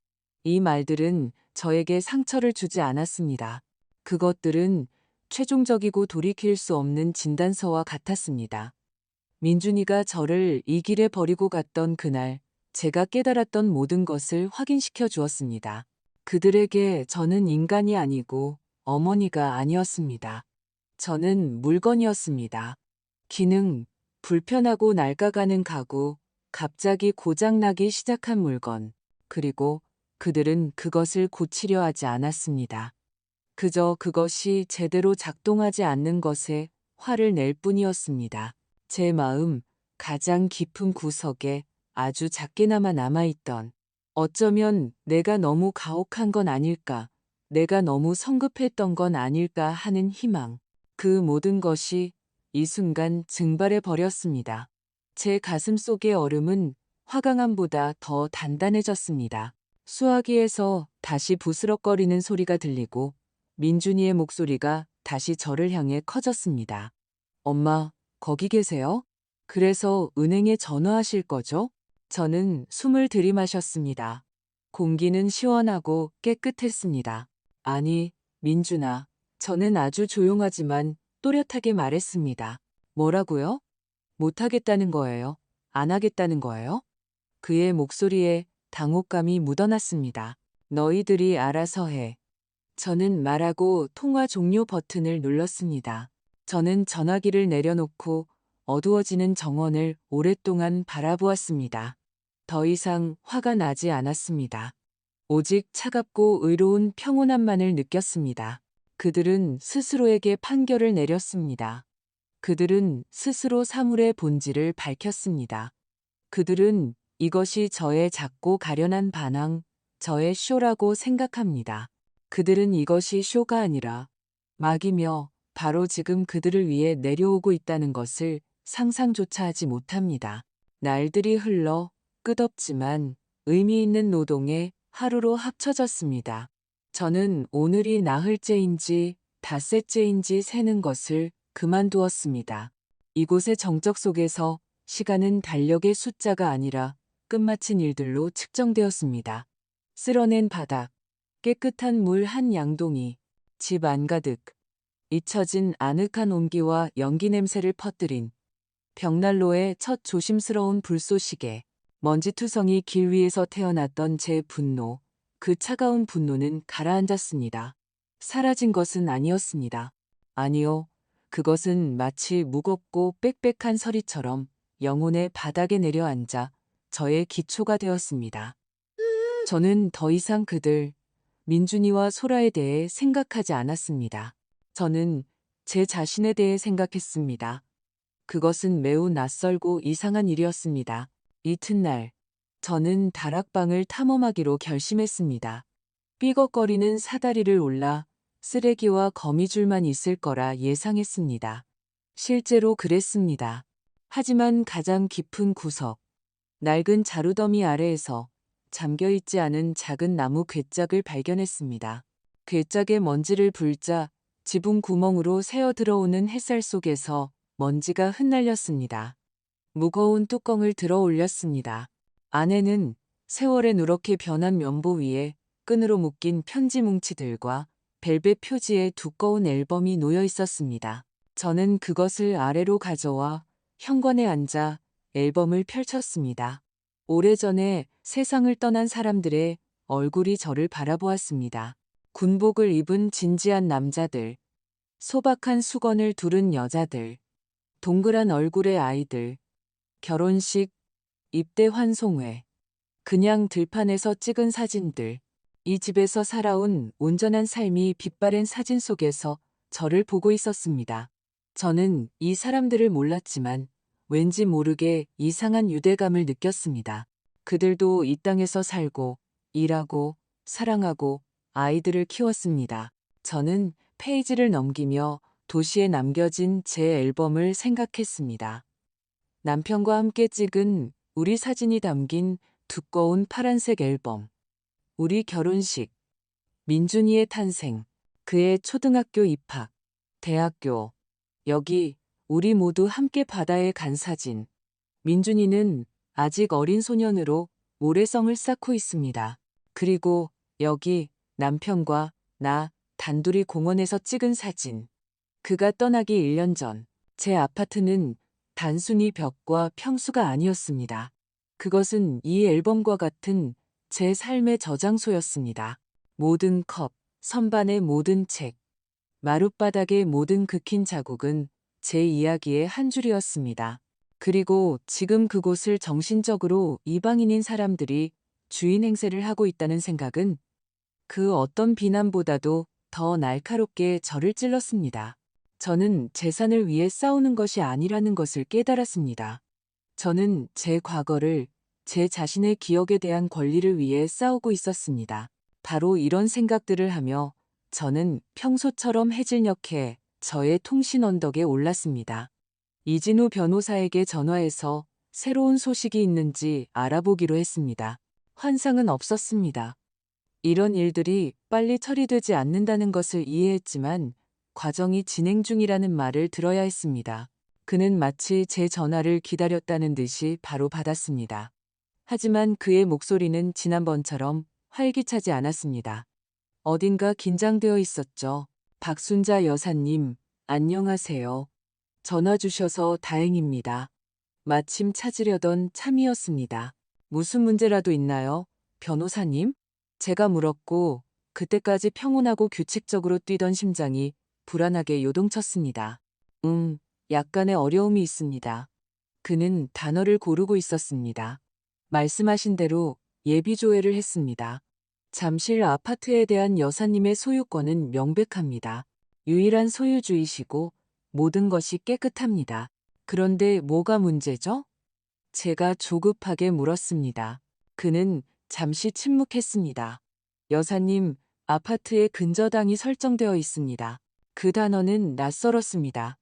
이 말들은 저에게 상처를 주지 않았습니다. 그것들은 최종적이고 돌이킬 수 없는 진단서와 같았습니다. 민준이가 저를 이 길에 버리고 갔던 그날 제가 깨달았던 모든 것을 확인시켜 주었습니다. 그들에게 저는 인간이 아니고 어머니가 아니었습니다. 저는 물건이었습니다. 기능, 불편하고 낡아가는 가구, 갑자기 고장나기 시작한 물건, 그리고 그들은 그것을 고치려 하지 않았습니다. 그저 그것이 제대로 작동하지 않는 것에 화를 낼 뿐이었습니다. 제 마음 가장 깊은 구석에 아주 작게나마 남아있던 어쩌면 내가 너무 가혹한 건 아닐까, 내가 너무 성급했던 건 아닐까 하는 희망. 그 모든 것이 이 순간 증발해 버렸습니다. 제 가슴 속의 얼음은 화강암보다 더 단단해졌습니다. 수화기에서 다시 부스럭거리는 소리가 들리고 민준이의 목소리가 다시 저를 향해 커졌습니다. 엄마, 거기 계세요? 그래서 은행에 전화하실 거죠? 저는 숨을 들이마셨습니다. 공기는 시원하고 깨끗했습니다. 아니, 민준아. 저는 아주 조용하지만 또렷하게 말했습니다. 뭐라고요? 못하겠다는 거예요? 안 하겠다는 거예요? 그의 목소리에 당혹감이 묻어났습니다. 너희들이 알아서 해. 저는 말하고 통화 종료 버튼을 눌렀습니다. 저는 전화기를 내려놓고 어두워지는 정원을 오랫동안 바라보았습니다. 더 이상 화가 나지 않았습니다. 오직 차갑고 의로운 평온함만을 느꼈습니다. 그들은 스스로에게 판결을 내렸습니다. 그들은 스스로 사물의 본질을 밝혔습니다. 그들은 이것이 저의 작고 가련한 반항, 저의 쇼라고 생각합니다. 그들은 이것이 쇼가 아니라 막이며 바로 지금 그들을 위해 내려오고 있다는 것을 상상조차 하지 못합니다. 날들이 흘러 끝없지만 의미 있는 노동에 하루로 합쳐졌습니다. 저는 오늘이 나흘째인지 닷새째인지 세는 것을 그만두었습니다. 이곳의 정적 속에서 시간은 달력의 숫자가 아니라 끝마친 일들로 측정되었습니다. 쓸어낸 바닥, 깨끗한 물 한 양동이, 집 안가득, 잊혀진 아늑한 온기와 연기 냄새를 퍼뜨린 벽난로의 첫 조심스러운 불쏘시개, 먼지투성이 길 위에서 태어났던 제 분노, 그 차가운 분노는 가라앉았습니다. 사라진 것은 아니었습니다. 아니요, 그것은 마치 무겁고 빽빽한 서리처럼 영혼의 바닥에 내려앉아 저의 기초가 되었습니다. 저는 더 이상 그들, 민준이와 소라에 대해 생각하지 않았습니다. 저는 제 자신에 대해 생각했습니다. 그것은 매우 낯설고 이상한 일이었습니다. 이튿날, 저는 다락방을 탐험하기로 결심했습니다. 삐걱거리는 사다리를 올라 쓰레기와 거미줄만 있을 거라 예상했습니다. 실제로 그랬습니다. 하지만 가장 깊은 구석, 낡은 자루더미 아래에서 잠겨있지 않은 작은 나무 괴짝을 발견했습니다. 괴짝의 먼지를 불자 지붕 구멍으로 새어 들어오는 햇살 속에서 먼지가 흩날렸습니다. 무거운 뚜껑을 들어 올렸습니다. 안에는 세월에 누렇게 변한 면보 위에 끈으로 묶인 편지 뭉치들과 벨벳 표지의 두꺼운 앨범이 놓여 있었습니다. 저는 그것을 아래로 가져와 현관에 앉아 앨범을 펼쳤습니다. 오래전에 세상을 떠난 사람들의 얼굴이 저를 바라보았습니다. 군복을 입은 진지한 남자들, 소박한 수건을 두른 여자들, 동그란 얼굴의 아이들, 결혼식, 입대 환송회, 그냥 들판에서 찍은 사진들, 이 집에서 살아온 온전한 삶이 빛바랜 사진 속에서 저를 보고 있었습니다. 저는 이 사람들을 몰랐지만 왠지 모르게 이상한 유대감을 느꼈습니다. 그들도 이 땅에서 살고, 일하고, 사랑하고, 아이들을 키웠습니다. 저는 페이지를 넘기며 도시에 남겨진 제 앨범을 생각했습니다. 남편과 함께 찍은 우리 사진이 담긴 두꺼운 파란색 앨범. 우리 결혼식, 민준이의 탄생, 그의 초등학교 입학, 대학교, 여기 우리 모두 함께 바다에 간 사진. 민준이는 아직 어린 소년으로 모래성을 쌓고 있습니다. 그리고 여기 남편과 나 단둘이 공원에서 찍은 사진. 그가 떠나기 1년 전, 제 아파트는 단순히 벽과 평수가 아니었습니다. 그것은 이 앨범과 같은 제 삶의 저장소였습니다. 모든 컵, 선반의 모든 책, 마룻바닥의 모든 긁힌 자국은 제 이야기의 한 줄이었습니다. 그리고 지금 그곳을 정신적으로 이방인인 사람들이 주인 행세를 하고 있다는 생각은 그 어떤 비난보다도 더 날카롭게 저를 찔렀습니다. 저는 재산을 위해 싸우는 것이 아니라는 것을 깨달았습니다. 저는 제 과거를, 제 자신의 기억에 대한 권리를 위해 싸우고 있었습니다. 바로 이런 생각들을 하며 저는 평소처럼 해질녘에 저의 통신 언덕에 올랐습니다. 이진우 변호사에게 전화해서 새로운 소식이 있는지 알아보기로 했습니다. 환상은 없었습니다. 이런 일들이 빨리 처리되지 않는다는 것을 이해했지만 과정이 진행 중이라는 말을 들어야 했습니다. 그는 마치 제 전화를 기다렸다는 듯이 바로 받았습니다. 하지만 그의 목소리는 지난번처럼 활기차지 않았습니다. 어딘가 긴장되어 있었죠. 박순자 여사님, 안녕하세요. 전화 주셔서 다행입니다. 마침 찾으려던 참이었습니다. 무슨 문제라도 있나요, 변호사님? 제가 물었고 그때까지 평온하고 규칙적으로 뛰던 심장이 불안하게 요동쳤습니다. 약간의 어려움이 있습니다. 그는 단어를 고르고 있었습니다. 말씀하신 대로 예비조회를 했습니다. 잠실 아파트에 대한 여사님의 소유권은 명백합니다. 유일한 소유주이시고 모든 것이 깨끗합니다. 그런데 뭐가 문제죠? 제가 조급하게 물었습니다. 그는 잠시 침묵했습니다. 여사님, 아파트에 근저당이 설정되어 있습니다. 그 단어는 낯설었습니다.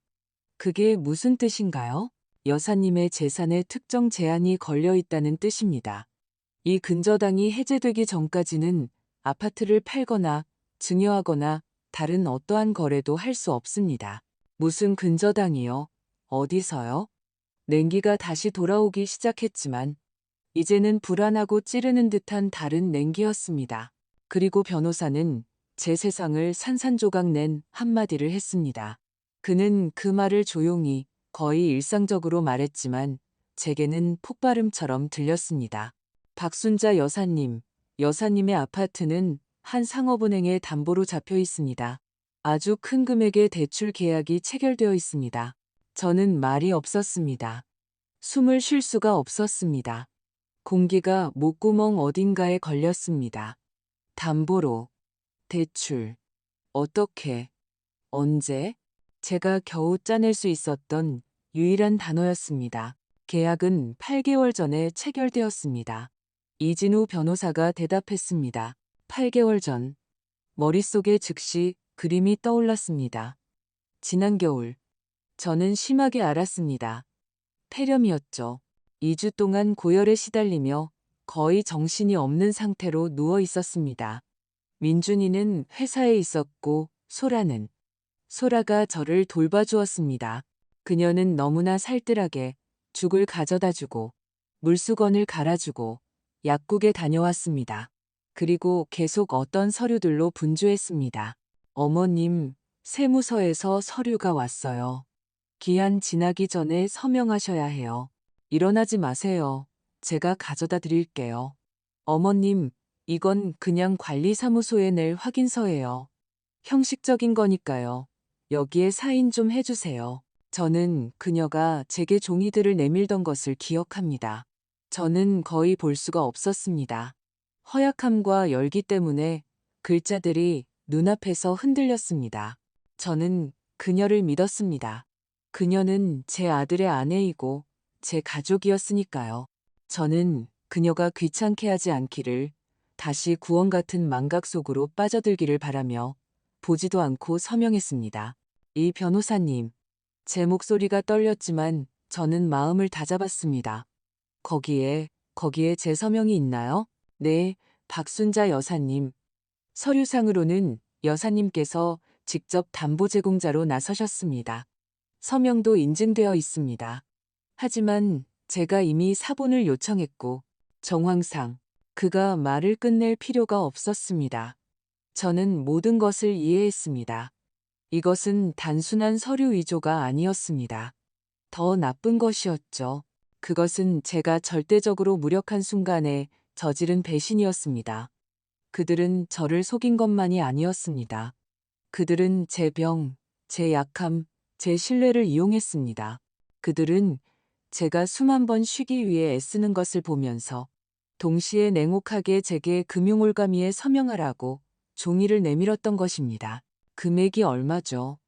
그게 무슨 뜻인가요? 여사님의 재산에 특정 제한이 걸려 있다는 뜻입니다. 이 근저당이 해제되기 전까지는 아파트를 팔거나 증여하거나 다른 어떠한 거래도 할 수 없습니다. 무슨 근저당이요? 어디서요? 냉기가 다시 돌아오기 시작했지만 이제는 불안하고 찌르는 듯한 다른 냉기였습니다. 그리고 변호사는 제 세상을 산산조각 낸 한마디를 했습니다. 그는 그 말을 조용히 거의 일상적으로 말했지만 제게는 폭발음처럼 들렸습니다. 박순자 여사님, 여사님의 아파트는 한 상업은행에 담보로 잡혀 있습니다. 아주 큰 금액의 대출 계약이 체결되어 있습니다. 저는 말이 없었습니다. 숨을 쉴 수가 없었습니다. 공기가 목구멍 어딘가에 걸렸습니다. 담보로, 대출, 어떻게, 언제? 제가 겨우 짜낼 수 있었던 유일한 단어였습니다. 계약은 8개월 전에 체결되었습니다. 이진우 변호사가 대답했습니다. 8개월 전. 머릿속에 즉시 그림이 떠올랐습니다. 지난 겨울. 저는 심하게 앓았습니다. 폐렴이었죠. 2주 동안 고열에 시달리며 거의 정신이 없는 상태로 누워 있었습니다. 민준이는 회사에 있었고 소라가 저를 돌봐주었습니다. 그녀는 너무나 살뜰하게 죽을 가져다주고 물수건을 갈아주고 약국에 다녀왔습니다. 그리고 계속 어떤 서류들로 분주했습니다. 어머님, 세무서에서 서류가 왔어요. 기한 지나기 전에 서명하셔야 해요. 일어나지 마세요. 제가 가져다 드릴게요. 어머님, 이건 그냥 관리사무소에 낼 확인서예요. 형식적인 거니까요. 여기에 사인 좀 해주세요. 저는 그녀가 제게 종이들을 내밀던 것을 기억합니다. 저는 거의 볼 수가 없었습니다. 허약함과 열기 때문에 글자들이 눈앞에서 흔들렸습니다. 저는 그녀를 믿었습니다. 그녀는 제 아들의 아내이고 제 가족이었으니까요. 저는 그녀가 귀찮게 하지 않기를, 다시 구원 같은 망각 속으로 빠져들기를 바라며 보지도 않고 서명했습니다. 이 변호사님, 제 목소리가 떨렸지만 저는 마음을 다잡았습니다. 거기에 제 서명이 있나요? 네, 박순자 여사님. 서류상으로는 여사님께서 직접 담보 제공자로 나서셨습니다. 서명도 인증되어 있습니다. 하지만 제가 이미 사본을 요청했고 정황상 그가 말을 끝낼 필요가 없었습니다. 저는 모든 것을 이해했습니다. 이것은 단순한 서류 위조가 아니었습니다. 더 나쁜 것이었죠. 그것은 제가 절대적으로 무력한 순간에 저지른 배신이었습니다. 그들은 저를 속인 것만이 아니었습니다. 그들은 제 병, 제 약함, 제 신뢰를 이용했습니다. 그들은 제가 수만 번 쉬기 위해 애쓰는 것을 보면서 동시에 냉혹하게 제게 금융올가미에 서명하라고 종이를 내밀었던 것입니다. 금액이 얼마죠?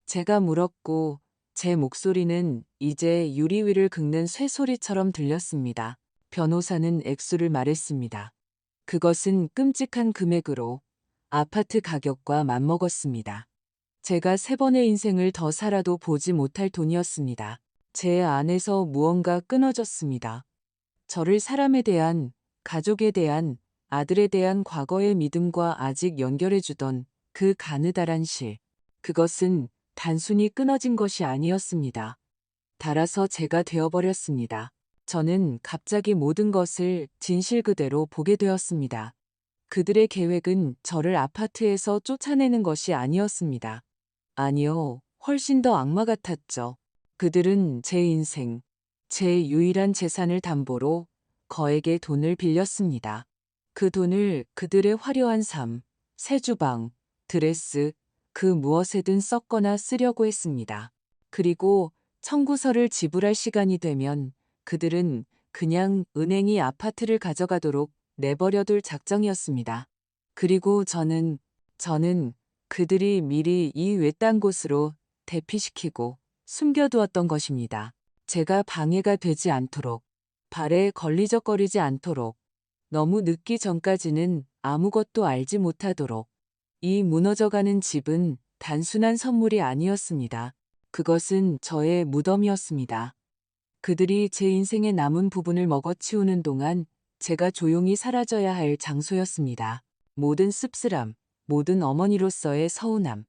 제가 물었고 제 목소리는 이제 유리 위를 긁는 쇠소리처럼 들렸습니다. 변호사는 액수를 말했습니다. 그것은 끔찍한 금액으로 아파트 가격과 맞먹었습니다. 제가 3번의 인생을 더 살아도 보지 못할 돈이었습니다. 제 안에서 무언가 끊어졌습니다. 저를 사람에 대한, 가족에 대한, 아들에 대한 과거의 믿음과 아직 연결해주던 그 가느다란 실. 그것은 단순히 끊어진 것이 아니었습니다. 닳아서 제가 되어버렸습니다. 저는 갑자기 모든 것을 진실 그대로 보게 되었습니다. 그들의 계획은 저를 아파트에서 쫓아내는 것이 아니었습니다. 아니요, 훨씬 더 악마 같았죠. 그들은 제 인생, 제 유일한 재산을 담보로 거액의 돈을 빌렸습니다. 그 돈을 그들의 화려한 삶, 새 주방, 드레스, 그 무엇에든 썼거나 쓰려고 했습니다. 그리고 청구서를 지불할 시간이 되면 그들은 그냥 은행이 아파트를 가져가도록 내버려둘 작정이었습니다. 그리고 저는 그들이 미리 이 외딴 곳으로 대피시키고 숨겨두었던 것입니다. 제가 방해가 되지 않도록, 발에 걸리적거리지 않도록, 너무 늦기 전까지는 아무것도 알지 못하도록. 이 무너져가는 집은 단순한 선물이 아니었습니다. 그것은 저의 무덤이었습니다. 그들이 제 인생의 남은 부분을 먹어치우는 동안 제가 조용히 사라져야 할 장소였습니다. 모든 씁쓸함, 모든 어머니로서의 서운함,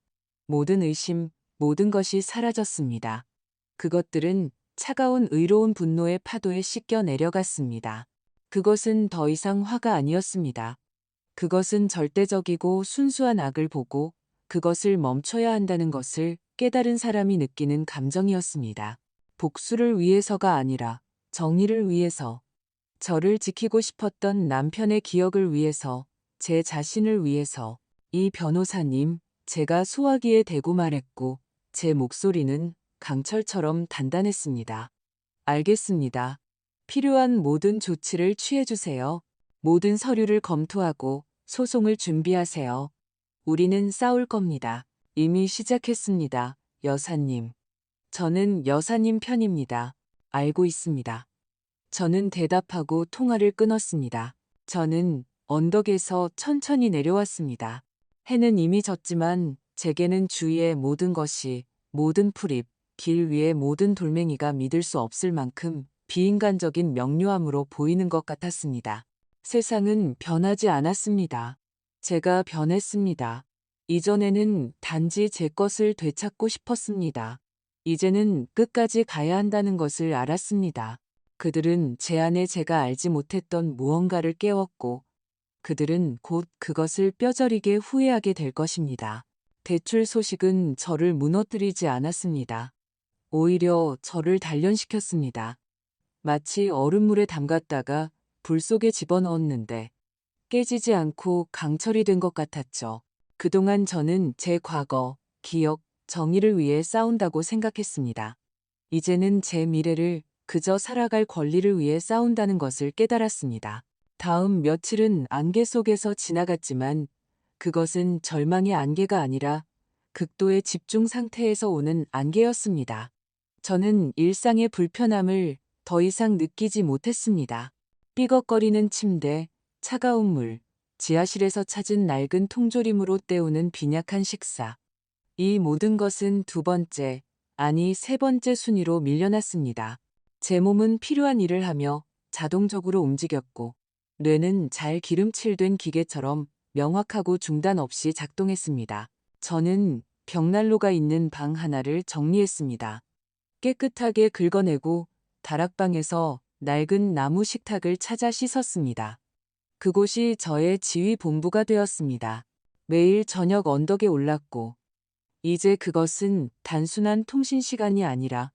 모든 의심, 모든 것이 사라졌습니다. 그것들은 차가운 의로운 분노의 파도에 씻겨 내려갔습니다. 그것은 더 이상 화가 아니었습니다. 그것은 절대적이고 순수한 악을 보고 그것을 멈춰야 한다는 것을 깨달은 사람이 느끼는 감정이었습니다. 복수를 위해서가 아니라 정의를 위해서, 저를 지키고 싶었던 남편의 기억을 위해서, 제 자신을 위해서. 이 변호사님, 제가 소화기에 대고 말했고 제 목소리는 강철처럼 단단했습니다. 알겠습니다. 필요한 모든 조치를 취해주세요. 모든 서류를 검토하고 소송을 준비하세요. 우리는 싸울 겁니다. 이미 시작했습니다, 여사님. 저는 여사님 편입니다. 알고 있습니다. 저는 대답하고 통화를 끊었습니다. 저는 언덕에서 천천히 내려왔습니다. 해는 이미 졌지만 제게는 주위의 모든 것이, 모든 풀잎, 길 위의 모든 돌멩이가 믿을 수 없을 만큼 비인간적인 명료함으로 보이는 것 같았습니다. 세상은 변하지 않았습니다. 제가 변했습니다. 이전에는 단지 제 것을 되찾고 싶었습니다. 이제는 끝까지 가야 한다는 것을 알았습니다. 그들은 제 안에 제가 알지 못했던 무언가를 깨웠고 그들은 곧 그것을 뼈저리게 후회하게 될 것입니다. 대출 소식은 저를 무너뜨리지 않았습니다. 오히려 저를 단련시켰습니다. 마치 얼음물에 담갔다가 불 속에 집어넣었는데 깨지지 않고 강철이 된 것 같았죠. 그동안 저는 제 과거, 기억, 정의를 위해 싸운다고 생각했습니다. 이제는 제 미래를 그저 살아갈 권리를 위해 싸운다는 것을 깨달았습니다. 다음 며칠은 안개 속에서 지나갔지만 그것은 절망의 안개가 아니라 극도의 집중 상태에서 오는 안개였습니다. 저는 일상의 불편함을 더 이상 느끼지 못했습니다. 삐걱거리는 침대, 차가운 물, 지하실에서 찾은 낡은 통조림으로 때우는 빈약한 식사. 이 모든 것은 두 번째, 아니 세 번째 순위로 밀려났습니다. 제 몸은 필요한 일을 하며 자동적으로 움직였고 뇌는 잘 기름칠된 기계처럼 명확하고 중단 없이 작동했습니다. 저는 벽난로가 있는 방 하나를 정리했습니다. 깨끗하게 긁어내고 다락방에서 낡은 나무 식탁을 찾아 씻었습니다. 그곳이 저의 지휘 본부가 되었습니다. 매일 저녁 언덕에 올랐고 이제 그것은 단순한 통신 시간이 아니라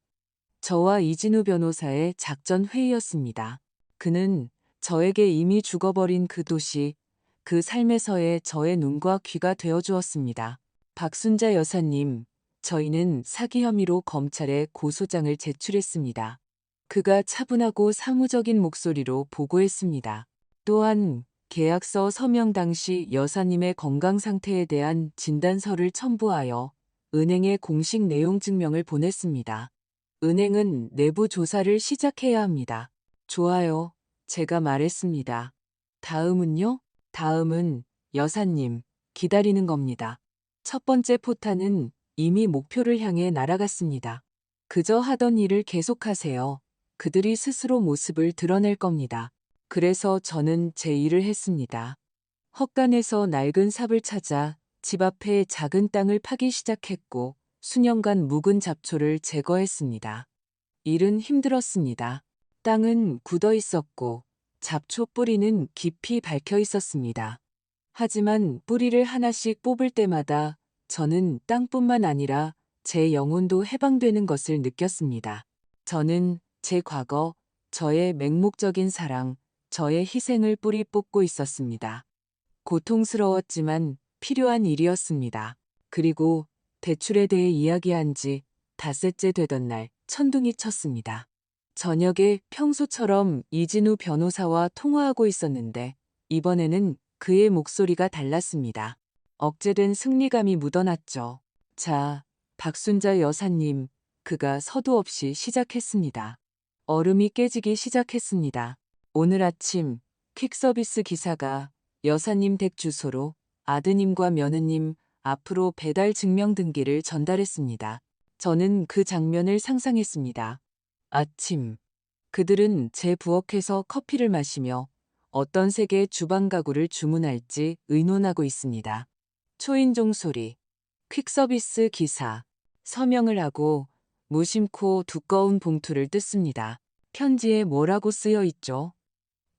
저와 이진우 변호사의 작전 회의였습니다. 그는 저에게 이미 죽어버린 그 도시, 그 삶에서의 저의 눈과 귀가 되어 주었습니다. 박순자 여사님, 저희는 사기 혐의로 검찰에 고소장을 제출했습니다. 그가 차분하고 사무적인 목소리로 보고했습니다. 또한 계약서 서명 당시 여사님의 건강 상태에 대한 진단서를 첨부하여 은행에 공식 내용 증명을 보냈습니다. 은행은 내부 조사를 시작해야 합니다. 좋아요. 제가 말했습니다. 다음은요? 다음은 여사님, 기다리는 겁니다. 첫 번째 포탄은 이미 목표를 향해 날아갔습니다. 그저 하던 일을 계속하세요. 그들이 스스로 모습을 드러낼 겁니다. 그래서 저는 제 일을 했습니다. 헛간에서 낡은 삽을 찾아 집 앞에 작은 땅을 파기 시작했고 수년간 묵은 잡초를 제거했습니다. 일은 힘들었습니다. 땅은 굳어 있었고 잡초 뿌리는 깊이 박혀 있었습니다. 하지만 뿌리를 하나씩 뽑을 때마다 저는 땅뿐만 아니라 제 영혼도 해방되는 것을 느꼈습니다. 저는 제 과거, 저의 맹목적인 사랑, 저의 희생을 뿌리 뽑고 있었습니다. 고통스러웠지만 필요한 일이었습니다. 그리고 대출에 대해 이야기한 지 닷새째 되던 날 천둥이 쳤습니다. 저녁에 평소처럼 이진우 변호사와 통화하고 있었는데 이번에는 그의 목소리가 달랐습니다. 억제된 승리감이 묻어났죠. 자, 박순자 여사님, 그가 서두 없이 시작했습니다. 얼음이 깨지기 시작했습니다. 오늘 아침 퀵서비스 기사가 여사님 댁 주소로 아드님과 며느님 앞으로 배달 증명 등기를 전달했습니다. 저는 그 장면을 상상했습니다. 아침, 그들은 제 부엌에서 커피를 마시며 어떤 색의 주방 가구를 주문할지 의논하고 있습니다. 초인종 소리, 퀵서비스 기사, 서명을 하고 무심코 두꺼운 봉투를 뜯습니다. 편지에 뭐라고 쓰여 있죠?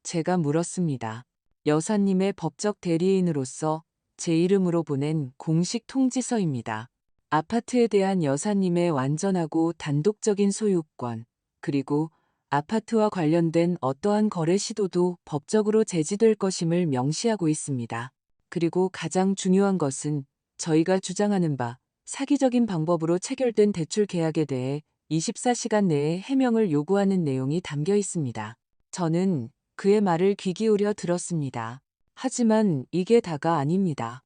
제가 물었습니다. 여사님의 법적 대리인으로서 제 이름으로 보낸 공식 통지서입니다. 아파트에 대한 여사님의 완전하고 단독적인 소유권, 그리고 아파트와 관련된 어떠한 거래 시도도 법적으로 제지될 것임을 명시하고 있습니다. 그리고 가장 중요한 것은 저희가 주장하는 바 사기적인 방법으로 체결된 대출 계약에 대해 24시간 내에 해명을 요구하는 내용이 담겨 있습니다. 저는 그의 말을 귀 기울여 들었습니다. 하지만 이게 다가 아닙니다.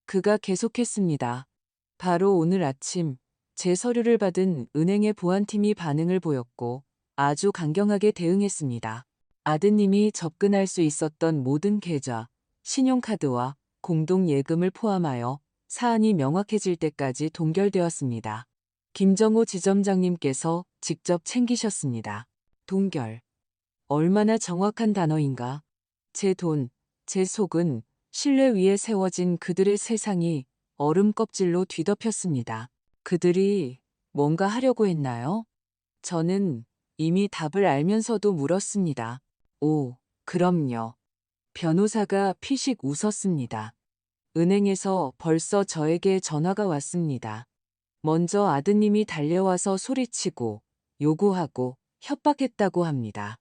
그가 계속했습니다. 바로 오늘 아침 제 서류를 받은 은행의 보안팀이 반응을 보였고 아주 강경하게 대응했습니다. 아드님이 접근할 수 있었던 모든 계좌, 신용카드와 공동예금을 포함하여 사안이 명확해질 때까지 동결되었습니다. 김정호 지점장님께서 직접 챙기셨습니다. 동결. 얼마나 정확한 단어인가. 제 돈, 제 속은 신뢰 위에 세워진 그들의 세상이 얼음 껍질로 뒤덮였습니다. 그들이 뭔가 하려고 했나요? 저는 이미 답을 알면서도 물었습니다. 오, 그럼요. 변호사가 피식 웃었습니다. 은행에서 벌써 저에게 전화가 왔습니다. 먼저 아드님이 달려와서 소리치고 요구하고 협박했다고 합니다.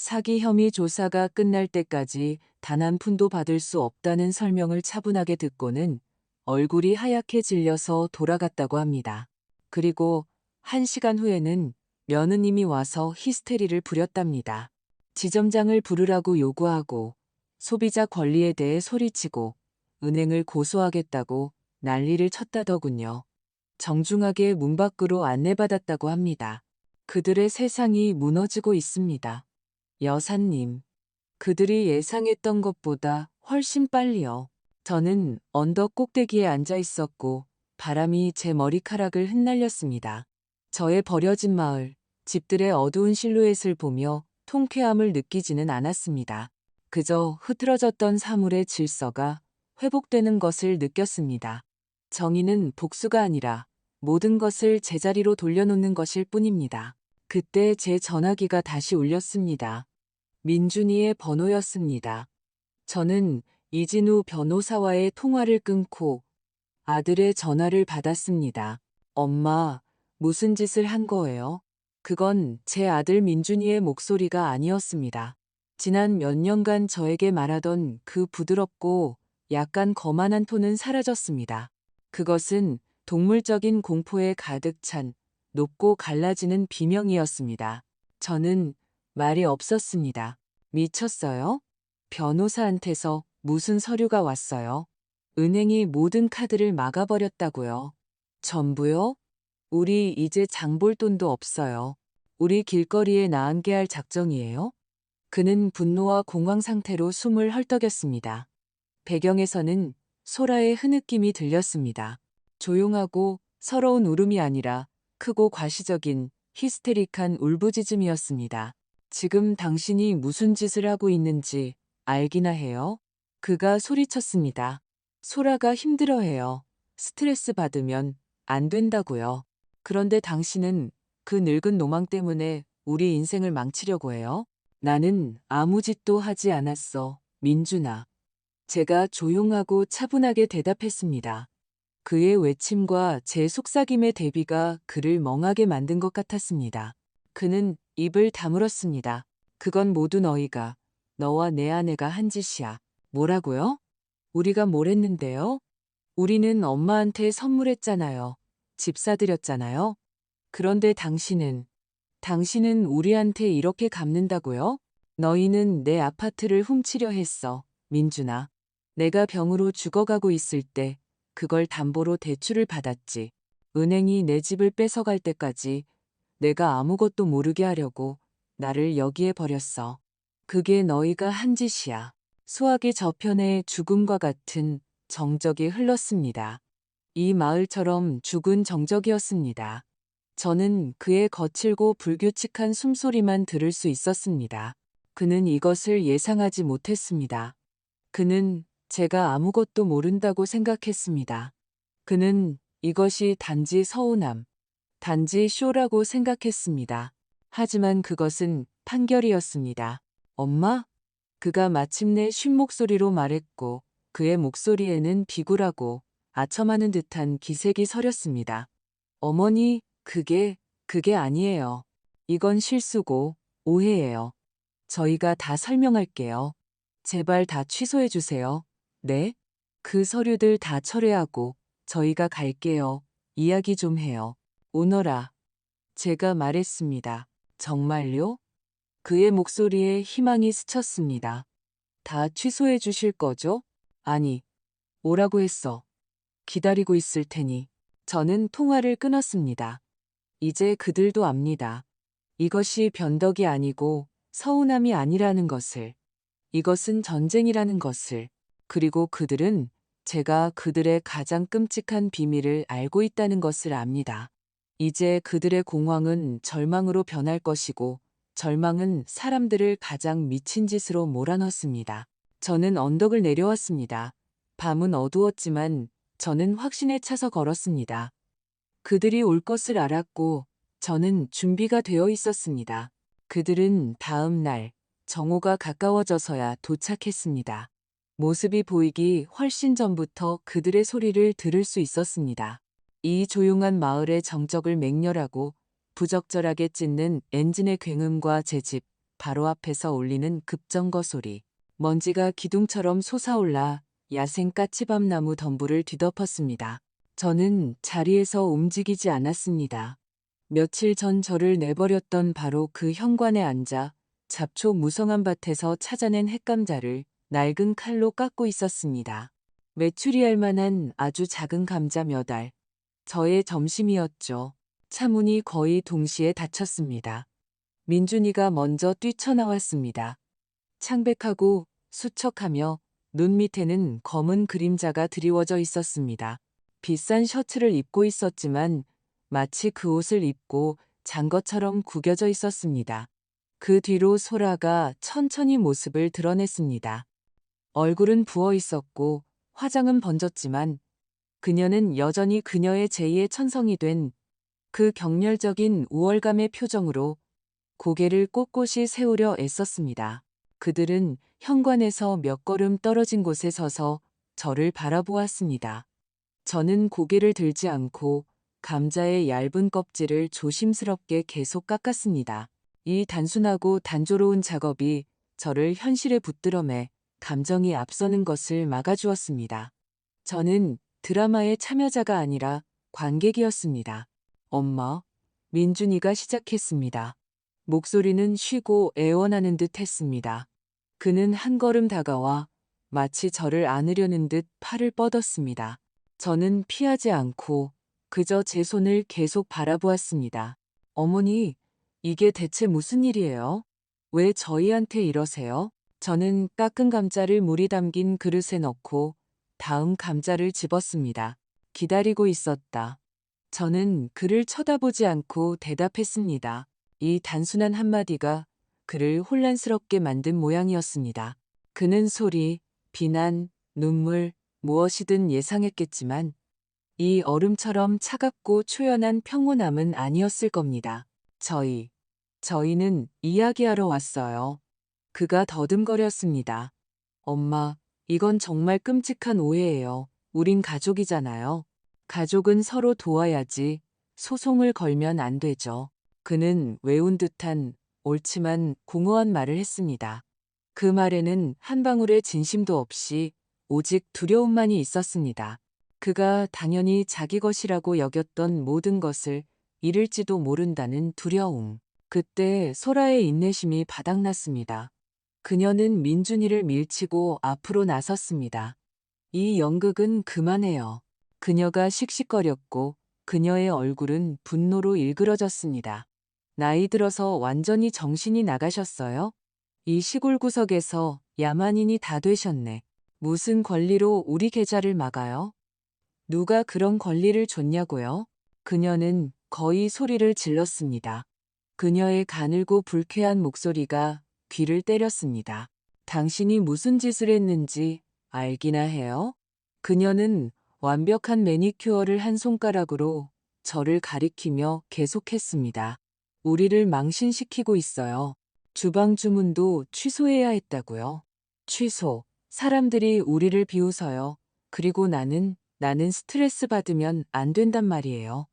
사기 혐의 조사가 끝날 때까지 단 한 푼도 받을 수 없다는 설명을 차분하게 듣고는 얼굴이 하얗게 질려서 돌아갔다고 합니다. 그리고 1시간 후에는 며느님이 와서 히스테리를 부렸답니다. 지점장을 부르라고 요구하고 소비자 권리에 대해 소리치고 은행을 고소하겠다고 난리를 쳤다더군요. 정중하게 문 밖으로 안내받았다고 합니다. 그들의 세상이 무너지고 있습니다. 여사님, 그들이 예상했던 것보다 훨씬 빨리요. 저는 언덕 꼭대기에 앉아 있었고 바람이 제 머리카락을 흩날렸습니다. 저의 버려진 마을, 집들의 어두운 실루엣을 보며 통쾌함을 느끼지는 않았습니다. 그저 흐트러졌던 사물의 질서가 회복되는 것을 느꼈습니다. 정의는 복수가 아니라 모든 것을 제자리로 돌려놓는 것일 뿐입니다. 그때 제 전화기가 다시 울렸습니다. 민준이의 번호였습니다. 저는 이진우 변호사와의 통화를 끊고 아들의 전화를 받았습니다. 엄마, 무슨 짓을 한 거예요? 그건 제 아들 민준이의 목소리가 아니었습니다. 지난 몇 년간 저에게 말하던 그 부드럽고 약간 거만한 톤은 사라졌습니다. 그것은 동물적인 공포에 가득 찬 높고 갈라지는 비명이었습니다. 저는 말이 없었습니다. 미쳤어요? 변호사한테서 무슨 서류가 왔어요? 은행이 모든 카드를 막아버렸다고요. 전부요? 우리 이제 장볼 돈도 없어요. 우리 길거리에 나앉게 할 작정이에요? 그는 분노와 공황 상태로 숨을 헐떡였습니다. 배경에서는 소라의 흐느낌이 들렸습니다. 조용하고 서러운 울음이 아니라 크고 과시적인 히스테릭한 울부짖음이었습니다. 지금 당신이 무슨 짓을 하고 있는지 알기나 해요? 그가 소리쳤습니다. 소라가 힘들어해요. 스트레스 받으면 안 된다고요. 그런데 당신은 그 늙은 노망 때문에 우리 인생을 망치려고 해요? 나는 아무 짓도 하지 않았어, 민준아. 제가 조용하고 차분하게 대답했습니다. 그의 외침과 제 속삭임의 대비가 그를 멍하게 만든 것 같았습니다. 그는 입을 다물었습니다. 그건 모두 너희가, 너와 내 아내가 한 짓이야. 뭐라고요? 우리가 뭘 했는데요? 우리는 엄마한테 선물했잖아요. 집 사드렸잖아요. 그런데 당신은 우리한테 이렇게 갚는다고요? 너희는 내 아파트를 훔치려 했어, 민준아. 내가 병으로 죽어가고 있을 때 그걸 담보로 대출을 받았지. 은행이 내 집을 뺏어갈 때까지 내가 아무것도 모르게 하려고 나를 여기에 버렸어. 그게 너희가 한 짓이야. 수화기 저편에 죽음과 같은 정적이 흘렀습니다. 이 마을처럼 죽은 정적이었습니다. 저는 그의 거칠고 불규칙한 숨소리만 들을 수 있었습니다. 그는 이것을 예상하지 못했습니다. 그는 제가 아무것도 모른다고 생각했습니다. 그는 이것이 단지 서운함, 단지 쇼라고 생각했습니다. 하지만 그것은 판결이었습니다. 엄마? 그가 마침내 쉰 목소리로 말했고 그의 목소리에는 비굴하고 아첨하는 듯한 기색이 서렸습니다. 어머니, 그게 아니에요. 이건 실수고 오해예요. 저희가 다 설명할게요. 제발 다 취소해 주세요. 네? 그 서류들 다 철회하고 저희가 갈게요. 이야기 좀 해요. 오너라. 제가 말했습니다. 정말요? 그의 목소리에 희망이 스쳤습니다. 다 취소해 주실 거죠? 아니, 오라고 했어. 기다리고 있을 테니. 저는 통화를 끊었습니다. 이제 그들도 압니다. 이것이 변덕이 아니고 서운함이 아니라는 것을. 이것은 전쟁이라는 것을. 그리고 그들은 제가 그들의 가장 끔찍한 비밀을 알고 있다는 것을 압니다. 이제 그들의 공황은 절망으로 변할 것이고 절망은 사람들을 가장 미친 짓으로 몰아넣습니다. 저는 언덕을 내려왔습니다. 밤은 어두웠지만 저는 확신에 차서 걸었습니다. 그들이 올 것을 알았고 저는 준비가 되어 있었습니다. 그들은 다음 날 정오가 가까워져서야 도착했습니다. 모습이 보이기 훨씬 전부터 그들의 소리를 들을 수 있었습니다. 이 조용한 마을의 정적을 맹렬하고 부적절하게 찢는 엔진의 굉음과 제 집 바로 앞에서 울리는 급정거 소리. 먼지가 기둥처럼 솟아올라 야생 까치밤나무 덤불을 뒤덮었습니다. 저는 자리에서 움직이지 않았습니다. 며칠 전 저를 내버렸던 바로 그 현관에 앉아 잡초 무성한 밭에서 찾아낸 햇감자를 낡은 칼로 깎고 있었습니다. 메추리알 만한 아주 작은 감자 몇 알. 저의 점심이었죠. 차문이 거의 동시에 닫혔습니다. 민준이가 먼저 뛰쳐나왔습니다. 창백하고 수척하며 눈 밑에는 검은 그림자가 드리워져 있었습니다. 비싼 셔츠를 입고 있었지만 마치 그 옷을 입고 잔 것처럼 구겨져 있었습니다. 그 뒤로 소라가 천천히 모습을 드러냈습니다. 얼굴은 부어 있었고 화장은 번졌지만 그녀는 여전히 그녀의 제2의 천성이 된 그 격렬적인 우월감의 표정으로 고개를 꼿꼿이 세우려 애썼습니다. 그들은 현관에서 몇 걸음 떨어진 곳에 서서 저를 바라보았습니다. 저는 고개를 들지 않고 감자의 얇은 껍질을 조심스럽게 계속 깎았습니다. 이 단순하고 단조로운 작업이 저를 현실에 붙들어매 감정이 앞서는 것을 막아주었습니다. 저는 드라마의 참여자가 아니라 관객이었습니다. 엄마, 민준이가 시작했습니다. 목소리는 쉬고 애원하는 듯 했습니다. 그는 한 걸음 다가와 마치 저를 안으려는 듯 팔을 뻗었습니다. 저는 피하지 않고 그저 제 손을 계속 바라보았습니다. 어머니, 이게 대체 무슨 일이에요? 왜 저희한테 이러세요? 저는 깎은 감자를 물이 담긴 그릇에 넣고 다음 감자를 집었습니다. 기다리고 있었다. 저는 그를 쳐다보지 않고 대답했습니다. 이 단순한 한마디가 그를 혼란스럽게 만든 모양이었습니다. 그는 소리, 비난, 눈물, 무엇이든 예상했겠지만 이 얼음처럼 차갑고 초연한 평온함은 아니었을 겁니다. 저희는 이야기하러 왔어요. 그가 더듬거렸습니다. 엄마, 이건 정말 끔찍한 오해예요. 우린 가족이잖아요. 가족은 서로 도와야지 소송을 걸면 안 되죠. 그는 외운 듯한 옳지만 공허한 말을 했습니다. 그 말에는 한 방울의 진심도 없이 오직 두려움만이 있었습니다. 그가 당연히 자기 것이라고 여겼던 모든 것을 잃을지도 모른다는 두려움. 그때 소라의 인내심이 바닥났습니다. 그녀는 민준이를 밀치고 앞으로 나섰습니다. 이 연극은 그만해요. 그녀가 씩씩거렸고 그녀의 얼굴은 분노로 일그러졌습니다. 나이 들어서 완전히 정신이 나가셨어요? 이 시골 구석에서 야만인이 다 되셨네. 무슨 권리로 우리 계좌를 막아요? 누가 그런 권리를 줬냐고요? 그녀는 거의 소리를 질렀습니다. 그녀의 가늘고 불쾌한 목소리가 귀를 때렸습니다. 당신이 무슨 짓을 했는지 알기나 해요? 그녀는 완벽한 매니큐어를 한 손가락으로 저를 가리키며 계속했습니다. 우리를 망신시키고 있어요. 주방 주문도 취소해야 했다고요. 취소. 사람들이 우리를 비웃어요. 그리고 나는 스트레스 받으면 안 된단 말이에요.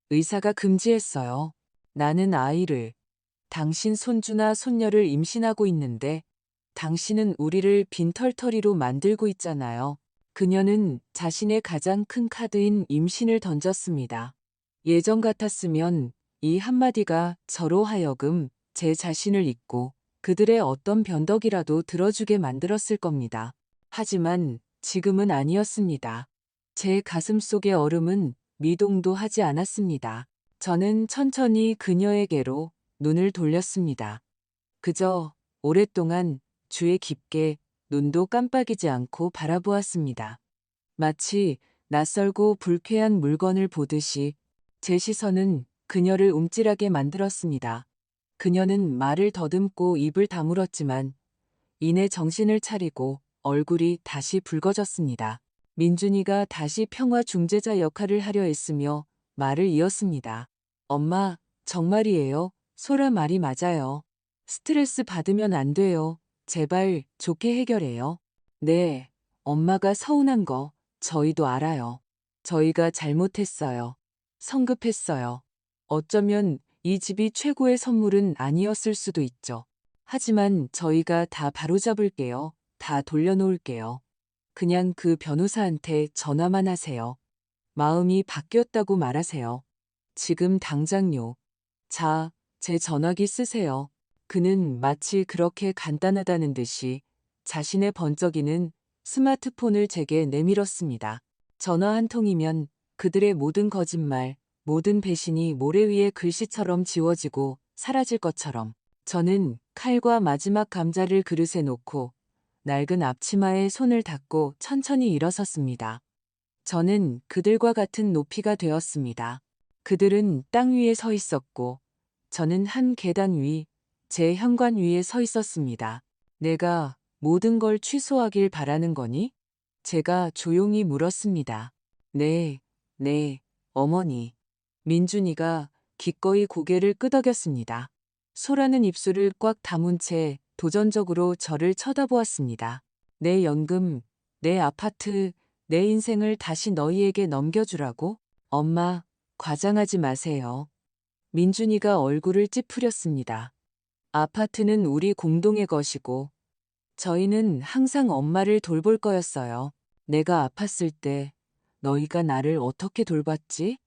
의사가 금지했어요. 나는 아이를, 당신 손주나 손녀를 임신하고 있는데 당신은 우리를 빈털터리로 만들고 있잖아요. 그녀는 자신의 가장 큰 카드인 임신을 던졌습니다. 예전 같았으면 이 한마디가 저로 하여금 제 자신을 잊고 그들의 어떤 변덕이라도 들어주게 만들었을 겁니다. 하지만 지금은 아니었습니다. 제 가슴 속의 얼음은 미동도 하지 않았습니다. 저는 천천히 그녀에게로 눈을 돌렸습니다. 그저 오랫동안 주에 깊게 눈도 깜빡이지 않고 바라보았습니다. 마치 낯설고 불쾌한 물건을 보듯이 제 시선은 그녀를 움찔하게 만들었습니다. 그녀는 말을 더듬고 입을 다물었지만 이내 정신을 차리고 얼굴이 다시 붉어졌습니다. 민준이가 다시 평화 중재자 역할을 하려 했으며 말을 이었습니다. 엄마, 정말이에요. 소라 말이 맞아요. 스트레스 받으면 안 돼요. 제발 좋게 해결해요. 네, 엄마가 서운한 거 저희도 알아요. 저희가 잘못했어요. 성급했어요. 어쩌면 이 집이 최고의 선물은 아니었을 수도 있죠. 하지만 저희가 다 바로잡을게요. 다 돌려놓을게요. 그냥 그 변호사한테 전화만 하세요. 마음이 바뀌었다고 말하세요. 지금 당장요. 자, 제 전화기 쓰세요. 그는 마치 그렇게 간단하다는 듯이 자신의 번쩍이는 스마트폰을 제게 내밀었습니다. 전화 한 통이면 그들의 모든 거짓말, 모든 배신이 모래 위에 글씨처럼 지워지고 사라질 것처럼 저는 칼과 마지막 감자를 그릇에 놓고 낡은 앞치마에 손을 닦고 천천히 일어섰습니다. 저는 그들과 같은 높이가 되었습니다. 그들은 땅 위에 서 있었고 저는 한 계단 위, 제 현관 위에 서 있었습니다. 내가 모든 걸 취소하길 바라는 거니? 제가 조용히 물었습니다. 네, 네, 어머니. 민준이가 기꺼이 고개를 끄덕였습니다. 소라는 입술을 꽉 다문 채 도전적으로 저를 쳐다보았습니다. 내 연금, 내 아파트, 내 인생을 다시 너희에게 넘겨주라고? 엄마, 과장하지 마세요. 민준이가 얼굴을 찌푸렸습니다. 아파트는 우리 공동의 것이고 저희는 항상 엄마를 돌볼 거였어요. 내가 아팠을 때 너희가 나를 어떻게 돌봤지?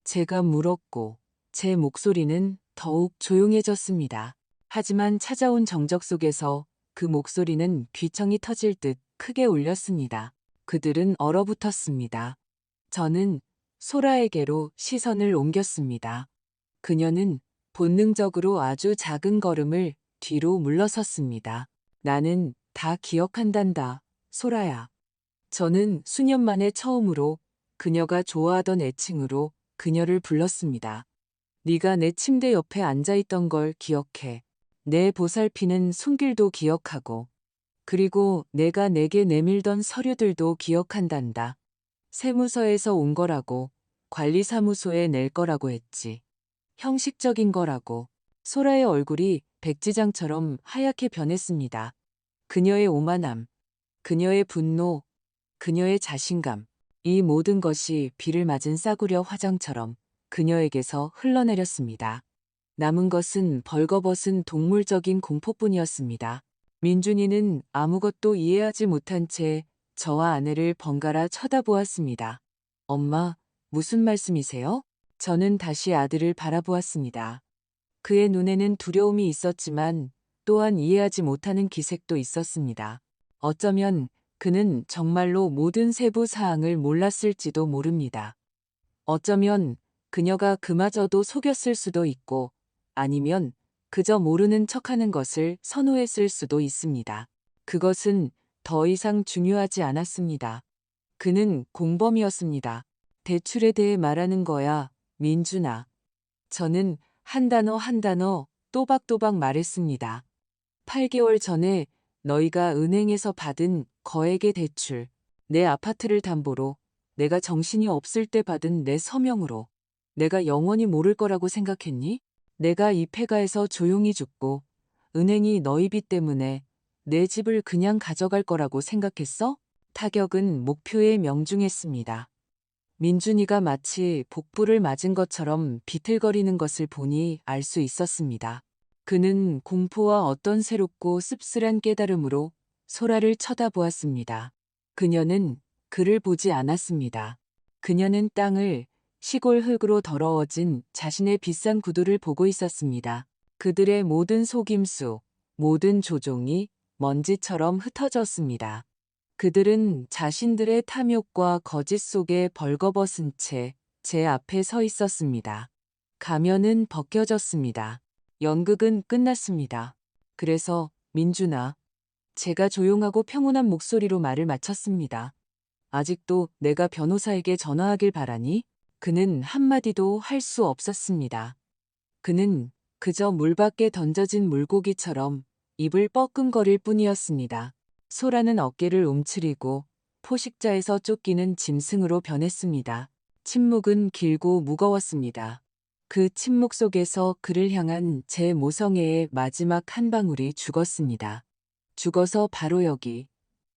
제가 물었고 제 목소리는 더욱 조용해졌습니다. 하지만 찾아온 정적 속에서 그 목소리는 귀청이 터질 듯 크게 울렸습니다. 그들은 얼어붙었습니다. 저는 소라에게로 시선을 옮겼습니다. 그녀는 본능적으로 아주 작은 걸음을 뒤로 물러섰습니다. 나는 다 기억한단다, 소라야. 저는 수년 만에 처음으로 그녀가 좋아하던 애칭으로 그녀를 불렀습니다. 네가 내 침대 옆에 앉아있던 걸 기억해. 내 보살피는 손길도 기억하고 그리고 내가 내게 내밀던 서류들도 기억한단다. 세무서에서 온 거라고 관리사무소에 낼 거라고 했지. 형식적인 거라고. 소라의 얼굴이 백지장처럼 하얗게 변했습니다. 그녀의 오만함, 그녀의 분노, 그녀의 자신감, 이 모든 것이 비를 맞은 싸구려 화장처럼 그녀에게서 흘러내렸습니다. 남은 것은 벌거벗은 동물적인 공포뿐이었습니다. 민준이는 아무것도 이해하지 못한 채 저와 아내를 번갈아 쳐다보았습니다. 엄마, 무슨 말씀이세요? 저는 다시 아들을 바라보았습니다. 그의 눈에는 두려움이 있었지만 또한 이해하지 못하는 기색도 있었습니다. 어쩌면 그는 정말로 모든 세부 사항을 몰랐을지도 모릅니다. 어쩌면 그녀가 그마저도 속였을 수도 있고 아니면 그저 모르는 척하는 것을 선호했을 수도 있습니다. 그것은 더 이상 중요하지 않았습니다. 그는 공범이었습니다. 대출에 대해 말하는 거야, 민준아. 저는 한 단어 한 단어 또박또박 말했습니다. 8개월 전에 너희가 은행에서 받은 거액의 대출, 내 아파트를 담보로, 내가 정신이 없을 때 받은 내 서명으로, 내가 영원히 모를 거라고 생각했니? 내가 이 폐가에서 조용히 죽고 은행이 너희 빚 때문에 내 집을 그냥 가져갈 거라고 생각했어? 타격은 목표에 명중했습니다. 민준이가 마치 복부를 맞은 것처럼 비틀거리는 것을 보니 알 수 있었습니다. 그는 공포와 어떤 새롭고 씁쓸한 깨달음으로 소라를 쳐다보았습니다. 그녀는 그를 보지 않았습니다. 그녀는 땅을, 시골 흙으로 더러워진 자신의 비싼 구두를 보고 있었습니다. 그들의 모든 속임수, 모든 조종이 먼지처럼 흩어졌습니다. 그들은 자신들의 탐욕과 거짓 속에 벌거벗은 채 제 앞에 서 있었습니다. 가면은 벗겨졌습니다. 연극은 끝났습니다. 그래서 민준아, 제가 조용하고 평온한 목소리로 말을 마쳤습니다. 아직도 내가 변호사에게 전화하길 바라니? 그는 한마디도 할 수 없었습니다. 그는 그저 물 밖에 던져진 물고기처럼 입을 뻐끔거릴 뿐이었습니다. 소라는 어깨를 움츠리고 포식자에서 쫓기는 짐승으로 변했습니다. 침묵은 길고 무거웠습니다. 그 침묵 속에서 그를 향한 제 모성애의 마지막 한 방울이 죽었습니다. 죽어서 바로 여기,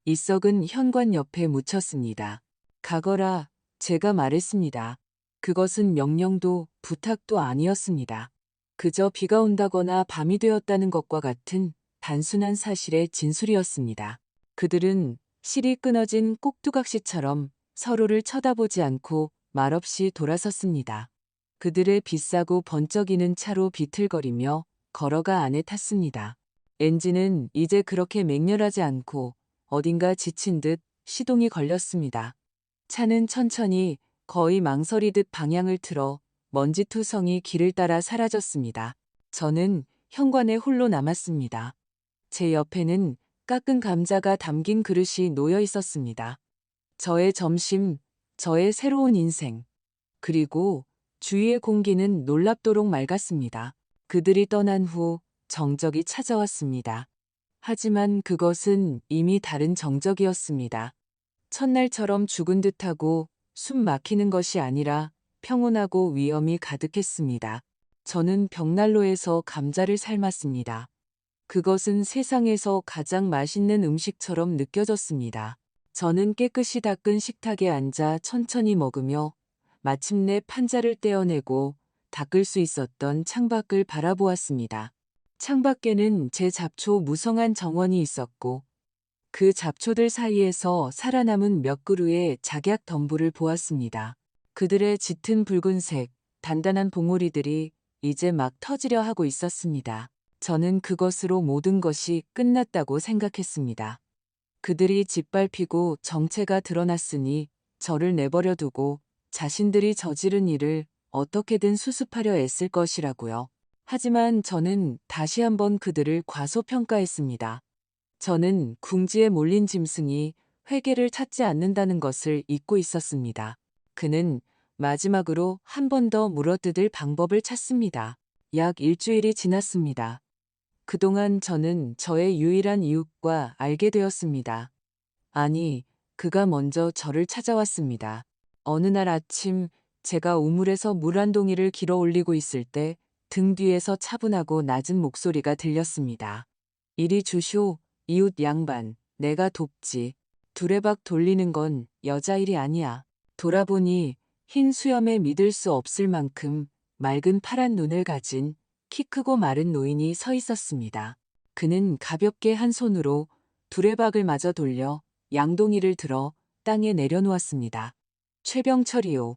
이 썩은 현관 옆에 묻혔습니다. 가거라, 제가 말했습니다. 그것은 명령도 부탁도 아니었습니다. 그저 비가 온다거나 밤이 되었다는 것과 같은 단순한 사실의 진술이었습니다. 그들은 실이 끊어진 꼭두각시처럼 서로를 쳐다보지 않고 말없이 돌아섰습니다. 그들의 비싸고 번쩍이는 차로 비틀거리며 걸어가 안에 탔습니다. 엔진은 이제 그렇게 맹렬하지 않고 어딘가 지친 듯 시동이 걸렸습니다. 차는 천천히 거의 망설이듯 방향을 틀어 먼지투성이 길을 따라 사라졌습니다. 저는 현관에 홀로 남았습니다. 제 옆에는 깎은 감자가 담긴 그릇이 놓여 있었습니다. 저의 점심, 저의 새로운 인생. 그리고 주위의 공기는 놀랍도록 맑았습니다. 그들이 떠난 후 정적이 찾아왔습니다. 하지만 그것은 이미 다른 정적이었습니다. 첫날처럼 죽은 듯하고 숨 막히는 것이 아니라 평온하고 위험이 가득했습니다. 저는 벽난로에서 감자를 삶았습니다. 그것은 세상에서 가장 맛있는 음식처럼 느껴졌습니다. 저는 깨끗이 닦은 식탁에 앉아 천천히 먹으며 마침내 판자를 떼어내고 닦을 수 있었던 창밖을 바라보았습니다. 창밖에는 제 잡초 무성한 정원이 있었고 그 잡초들 사이에서 살아남은 몇 그루의 작약 덤불을 보았습니다. 그들의 짙은 붉은색, 단단한 봉우리들이 이제 막 터지려 하고 있었습니다. 저는 그것으로 모든 것이 끝났다고 생각했습니다. 그들이 짓밟히고 정체가 드러났으니 저를 내버려 두고 자신들이 저지른 일을 어떻게든 수습하려 애쓸 것이라고요. 하지만 저는 다시 한번 그들을 과소평가했습니다. 저는 궁지에 몰린 짐승이 회개를 찾지 않는다는 것을 잊고 있었습니다. 그는 마지막으로 한 번 더 물어뜯을 방법을 찾습니다. 약 일주일이 지났습니다. 그동안 저는 저의 유일한 이웃과 알게 되었습니다. 아니, 그가 먼저 저를 찾아왔습니다. 어느 날 아침 제가 우물에서 물 한 동이를 길어 올리고 있을 때 등 뒤에서 차분하고 낮은 목소리가 들렸습니다. 이리 주쇼, 이웃 양반, 내가 돕지. 두레박 돌리는 건 여자 일이 아니야. 돌아보니 흰 수염에 믿을 수 없을 만큼 맑은 파란 눈을 가진 키 크고 마른 노인이 서 있었습니다. 그는 가볍게 한 손으로 두레박을 마저 돌려 양동이를 들어 땅에 내려놓았습니다. 최병철이요.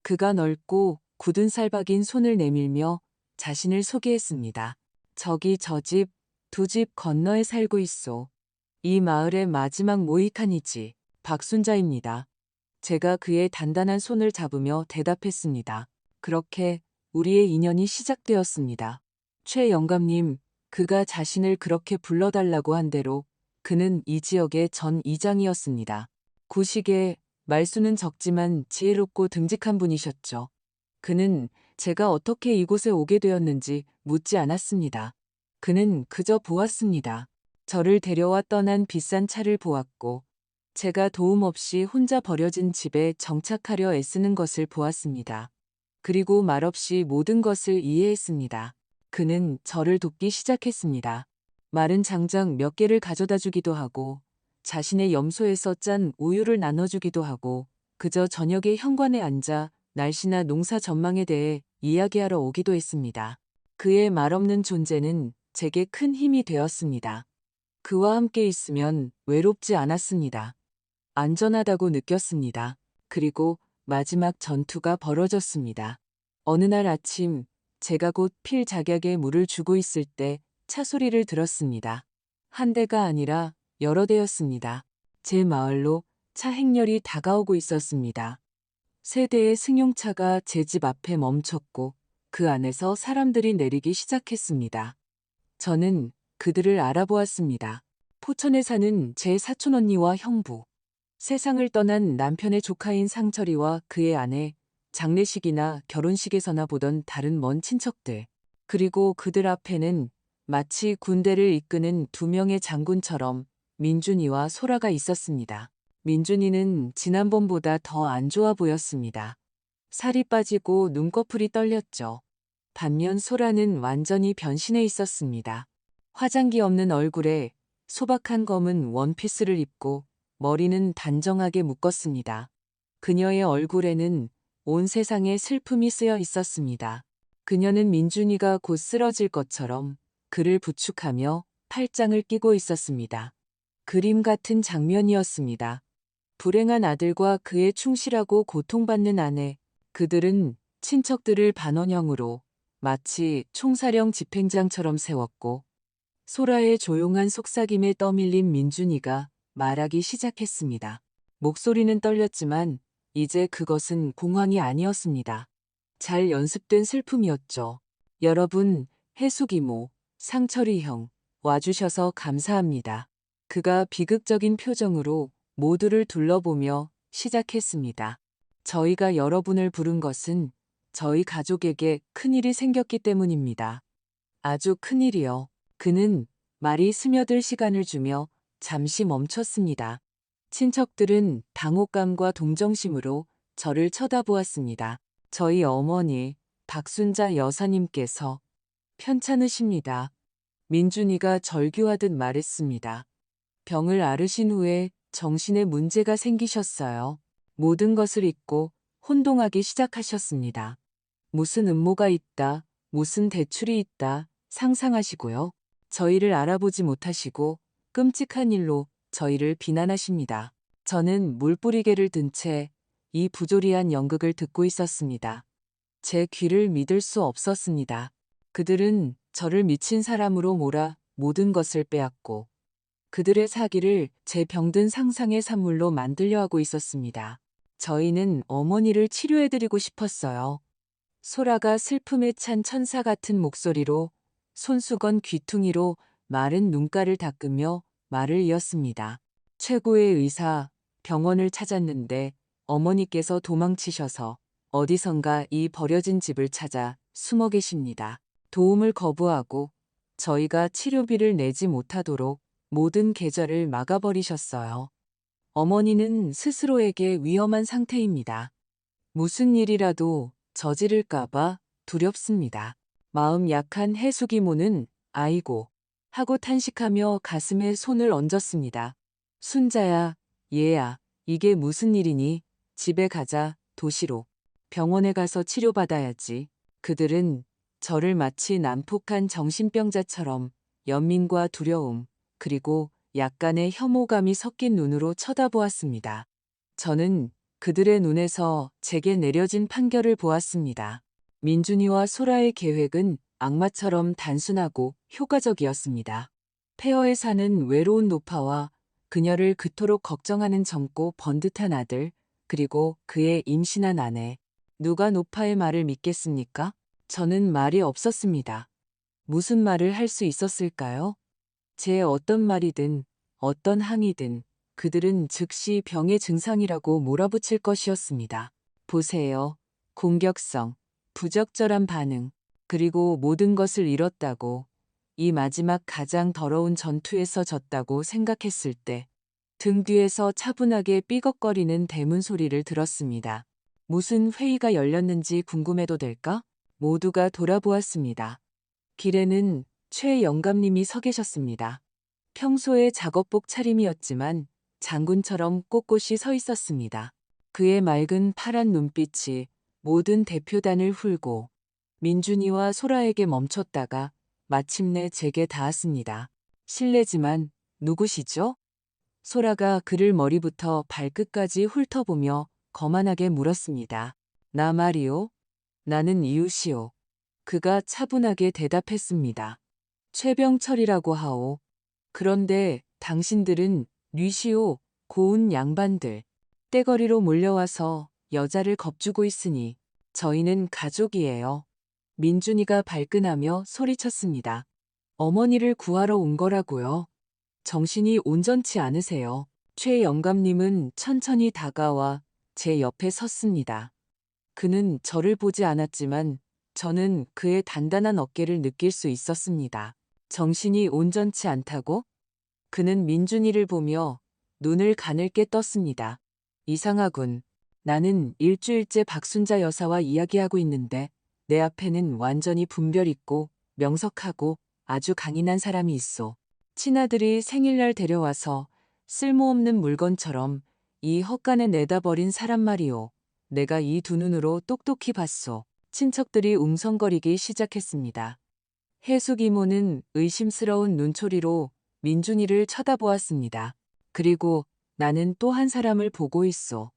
그가 넓고 굳은 살박인 손을 내밀며 자신을 소개했습니다. 저기 저 집, 두 집 건너에 살고 있소. 이 마을의 마지막 모이칸이지. 박순자입니다. 제가 그의 단단한 손을 잡으며 대답했습니다. 그렇게 우리의 인연이 시작되었습니다. 최 영감님, 그가 자신을 그렇게 불러달라고 한 대로 그는 이 지역의 전 이장이었습니다. 구식에 말수는 적지만 지혜롭고 듬직한 분이셨죠. 그는 제가 어떻게 이곳에 오게 되었는지 묻지 않았습니다. 그는 그저 보았습니다. 저를 데려와 떠난 비싼 차를 보았고 제가 도움 없이 혼자 버려진 집에 정착하려 애쓰는 것을 보았습니다. 그리고 말없이 모든 것을 이해했습니다. 그는 저를 돕기 시작했습니다. 마른 장작 몇 개를 가져다 주기도 하고 자신의 염소에서 짠 우유를 나눠주기도 하고 그저 저녁에 현관에 앉아 날씨나 농사 전망에 대해 이야기하러 오기도 했습니다. 그의 말없는 존재는 제게 큰 힘이 되었습니다. 그와 함께 있으면 외롭지 않았습니다. 안전하다고 느꼈습니다. 그리고 마지막 전투가 벌어졌습니다. 어느 날 아침 제가 곧 필 작약에 물을 주고 있을 때 차 소리를 들었습니다. 한 대가 아니라 여러 대였습니다. 제 마을로 차 행렬이 다가오고 있었습니다. 세 대의 승용차가 제 집 앞에 멈췄고 그 안에서 사람들이 내리기 시작했습니다. 저는 그들을 알아보았습니다. 포천에 사는 제 사촌 언니와 형부, 세상을 떠난 남편의 조카인 상철이와 그의 아내, 장례식이나 결혼식에서나 보던 다른 먼 친척들, 그리고 그들 앞에는 마치 군대를 이끄는 두 명의 장군처럼 민준이와 소라가 있었습니다. 민준이는 지난번보다 더 안 좋아 보였습니다. 살이 빠지고 눈꺼풀이 떨렸죠. 반면 소라는 완전히 변신해 있었습니다. 화장기 없는 얼굴에 소박한 검은 원피스를 입고 머리는 단정하게 묶었습니다. 그녀의 얼굴에는 온 세상의 슬픔이 쓰여 있었습니다. 그녀는 민준이가 곧 쓰러질 것처럼 그를 부축하며 팔짱을 끼고 있었습니다. 그림 같은 장면이었습니다. 불행한 아들과 그의 충실하고 고통받는 아내, 그들은 친척들을 반원형으로 마치 총사령 집행장처럼 세웠고 소라의 조용한 속삭임에 떠밀린 민준이가 말하기 시작했습니다. 목소리는 떨렸지만 이제 그것은 공황이 아니었습니다. 잘 연습된 슬픔이었죠. 여러분, 해숙 이모, 상철이 형, 와주셔서 감사합니다. 그가 비극적인 표정으로 모두를 둘러보며 시작했습니다. 저희가 여러분을 부른 것은 저희 가족에게 큰일이 생겼기 때문입니다. 아주 큰일이요. 그는 말이 스며들 시간을 주며 잠시 멈췄습니다. 친척들은 당혹감과 동정심으로 저를 쳐다보았습니다. 저희 어머니, 박순자 여사님께서 편찮으십니다. 민준이가 절규하듯 말했습니다. 병을 앓으신 후에 정신에 문제가 생기셨어요. 모든 것을 잊고 혼동하기 시작하셨습니다. 무슨 음모가 있다, 무슨 대출이 있다 상상하시고요. 저희를 알아보지 못하시고 끔찍한 일로 저희를 비난하십니다. 저는 물뿌리개를 든 채 이 부조리한 연극을 듣고 있었습니다. 제 귀를 믿을 수 없었습니다. 그들은 저를 미친 사람으로 몰아 모든 것을 빼앗고 그들의 사기를 제 병든 상상의 산물로 만들려 하고 있었습니다. 저희는 어머니를 치료해드리고 싶었어요. 소라가 슬픔에 찬 천사 같은 목소리로 손수건 귀퉁이로 마른 눈가를 닦으며 말을 이었습니다. 최고의 의사, 병원을 찾았는데 어머니께서 도망치셔서 어디선가 이 버려진 집을 찾아 숨어 계십니다. 도움을 거부하고 저희가 치료비를 내지 못하도록 모든 계좌를 막아버리셨어요. 어머니는 스스로에게 위험한 상태입니다. 무슨 일이라도 저지를까봐 두렵습니다. 마음 약한 해숙이모는 아이고 하고 탄식하며 가슴에 손을 얹었습니다. 순자야, 얘야, 이게 무슨 일이니? 집에 가자, 도시로. 병원에 가서 치료받아야지. 그들은 저를 마치 난폭한 정신병자처럼 연민과 두려움, 그리고 약간의 혐오감이 섞인 눈으로 쳐다보았습니다. 저는 그들의 눈에서 제게 내려진 판결을 보았습니다. 민준이와 소라의 계획은 악마처럼 단순하고 효과적이었습니다. 폐허에 사는 외로운 노파와 그녀를 그토록 걱정하는 젊고 번듯한 아들, 그리고 그의 임신한 아내. 누가 노파의 말을 믿겠습니까? 저는 말이 없었습니다. 무슨 말을 할 수 있었을까요? 제 어떤 말이든 어떤 항의든 그들은 즉시 병의 증상이라고 몰아붙일 것이었습니다. 보세요. 공격성, 부적절한 반응, 그리고 모든 것을 잃었다고, 이 마지막 가장 더러운 전투에서 졌다고 생각했을 때 등 뒤에서 차분하게 삐걱거리는 대문 소리를 들었습니다. 무슨 회의가 열렸는지 궁금해도 될까? 모두가 돌아보았습니다. 길에는 최 영감님이 서 계셨습니다. 평소에 작업복 차림이었지만 장군처럼 꼿꼿이 서 있었습니다. 그의 맑은 파란 눈빛이 모든 대표단을 훑고 민준이와 소라에게 멈췄다가 마침내 제게 닿았습니다. 실례지만 누구시죠? 소라가 그를 머리부터 발끝까지 훑어보며 거만하게 물었습니다. 나 말이오. 나는 이웃이오. 그가 차분하게 대답했습니다. 최병철이라고 하오. 그런데 당신들은 뉘시오. 고운 양반들. 떼거리로 몰려와서 여자를 겁주고 있으니 저희는 가족이에요. 민준이가 발끈하며 소리쳤습니다. 어머니를 구하러 온 거라고요. 정신이 온전치 않으세요. 최 영감님은 천천히 다가와 제 옆에 섰습니다. 그는 저를 보지 않았지만 저는 그의 단단한 어깨를 느낄 수 있었습니다. 정신이 온전치 않다고? 그는 민준이를 보며 눈을 가늘게 떴습니다. 이상하군. 나는 일주일째 박순자 여사와 이야기하고 있는데 내 앞에는 완전히 분별 있고 명석하고 아주 강인한 사람이 있어. 친아들이 생일날 데려와서 쓸모없는 물건처럼 이 헛간에 내다 버린 사람 말이오. 내가 이 두 눈으로 똑똑히 봤소. 친척들이 웅성거리기 시작했습니다. 해숙 이모는 의심스러운 눈초리로 민준이를 쳐다보았습니다. 그리고 나는 또 한 사람을 보고 있어.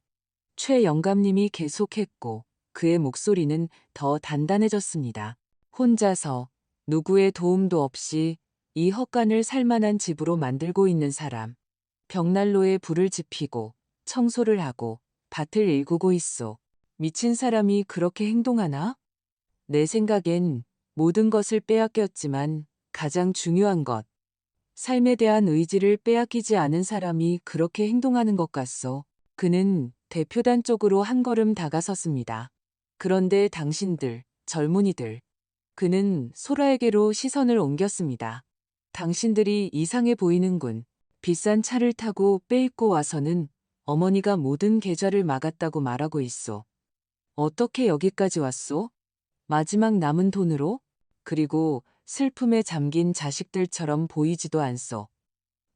최 영감님이 계속했고 그의 목소리는 더 단단해졌습니다. 혼자서 누구의 도움도 없이 이 헛간을 살만한 집으로 만들고 있는 사람. 벽난로에 불을 지피고 청소를 하고 밭을 일구고 있어. 미친 사람이 그렇게 행동하나? 내 생각엔 모든 것을 빼앗겼지만 가장 중요한 것, 삶에 대한 의지를 빼앗기지 않은 사람이 그렇게 행동하는 것 같소. 그는 대표단 쪽으로 한 걸음 다가섰습니다. 그런데 당신들, 젊은이들. 그는 소라에게로 시선을 옮겼습니다. 당신들이 이상해 보이는군. 비싼 차를 타고 빼입고 와서는 어머니가 모든 계좌를 막았다고 말하고 있소. 어떻게 여기까지 왔소? 마지막 남은 돈으로? 그리고 슬픔에 잠긴 자식들처럼 보이지도 않소.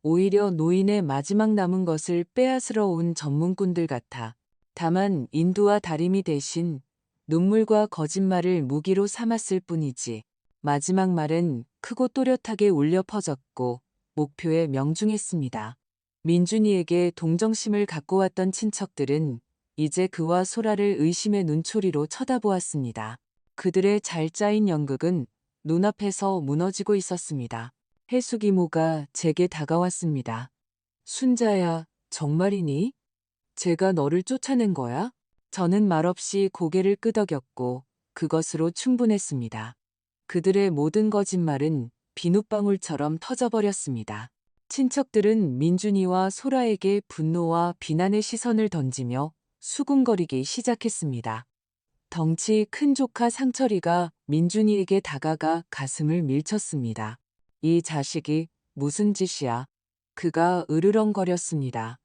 오히려 노인의 마지막 남은 것을 빼앗으러 온 전문꾼들 같아. 다만 인두와 다리미 대신 눈물과 거짓말을 무기로 삼았을 뿐이지. 마지막 말은 크고 또렷하게 울려 퍼졌고 목표에 명중했습니다. 민준이에게 동정심을 갖고 왔던 친척들은 이제 그와 소라를 의심의 눈초리로 쳐다보았습니다. 그들의 잘 짜인 연극은 눈앞에서 무너지고 있었습니다. 해숙 이모가 제게 다가왔습니다. 순자야, 정말이니? 제가 너를 쫓아낸 거야? 저는 말없이 고개를 끄덕였고 그것으로 충분했습니다. 그들의 모든 거짓말은 비눗방울처럼 터져버렸습니다. 친척들은 민준이와 소라에게 분노와 비난의 시선을 던지며 수군거리기 시작했습니다. 덩치 큰 조카 상철이가 민준이에게 다가가 가슴을 밀쳤습니다. 이 자식이 무슨 짓이야? 그가 으르렁거렸습니다.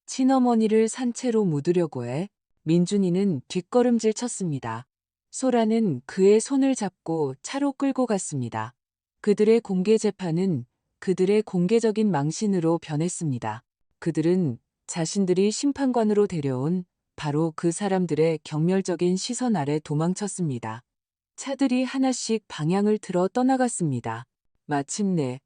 친어머니를 산채로 묻으려고 해? 민준이는 뒷걸음질 쳤습니다. 소라는 그의 손을 잡고 차로 끌고 갔습니다. 그들의 공개 재판은 그들의 공개적인 망신으로 변했습니다. 그들은 자신들이 심판관으로 데려온 바로 그 사람들의 경멸적인 시선 아래 도망쳤습니다. 차들이 하나씩 방향을 틀어 떠나갔습니다. 마침내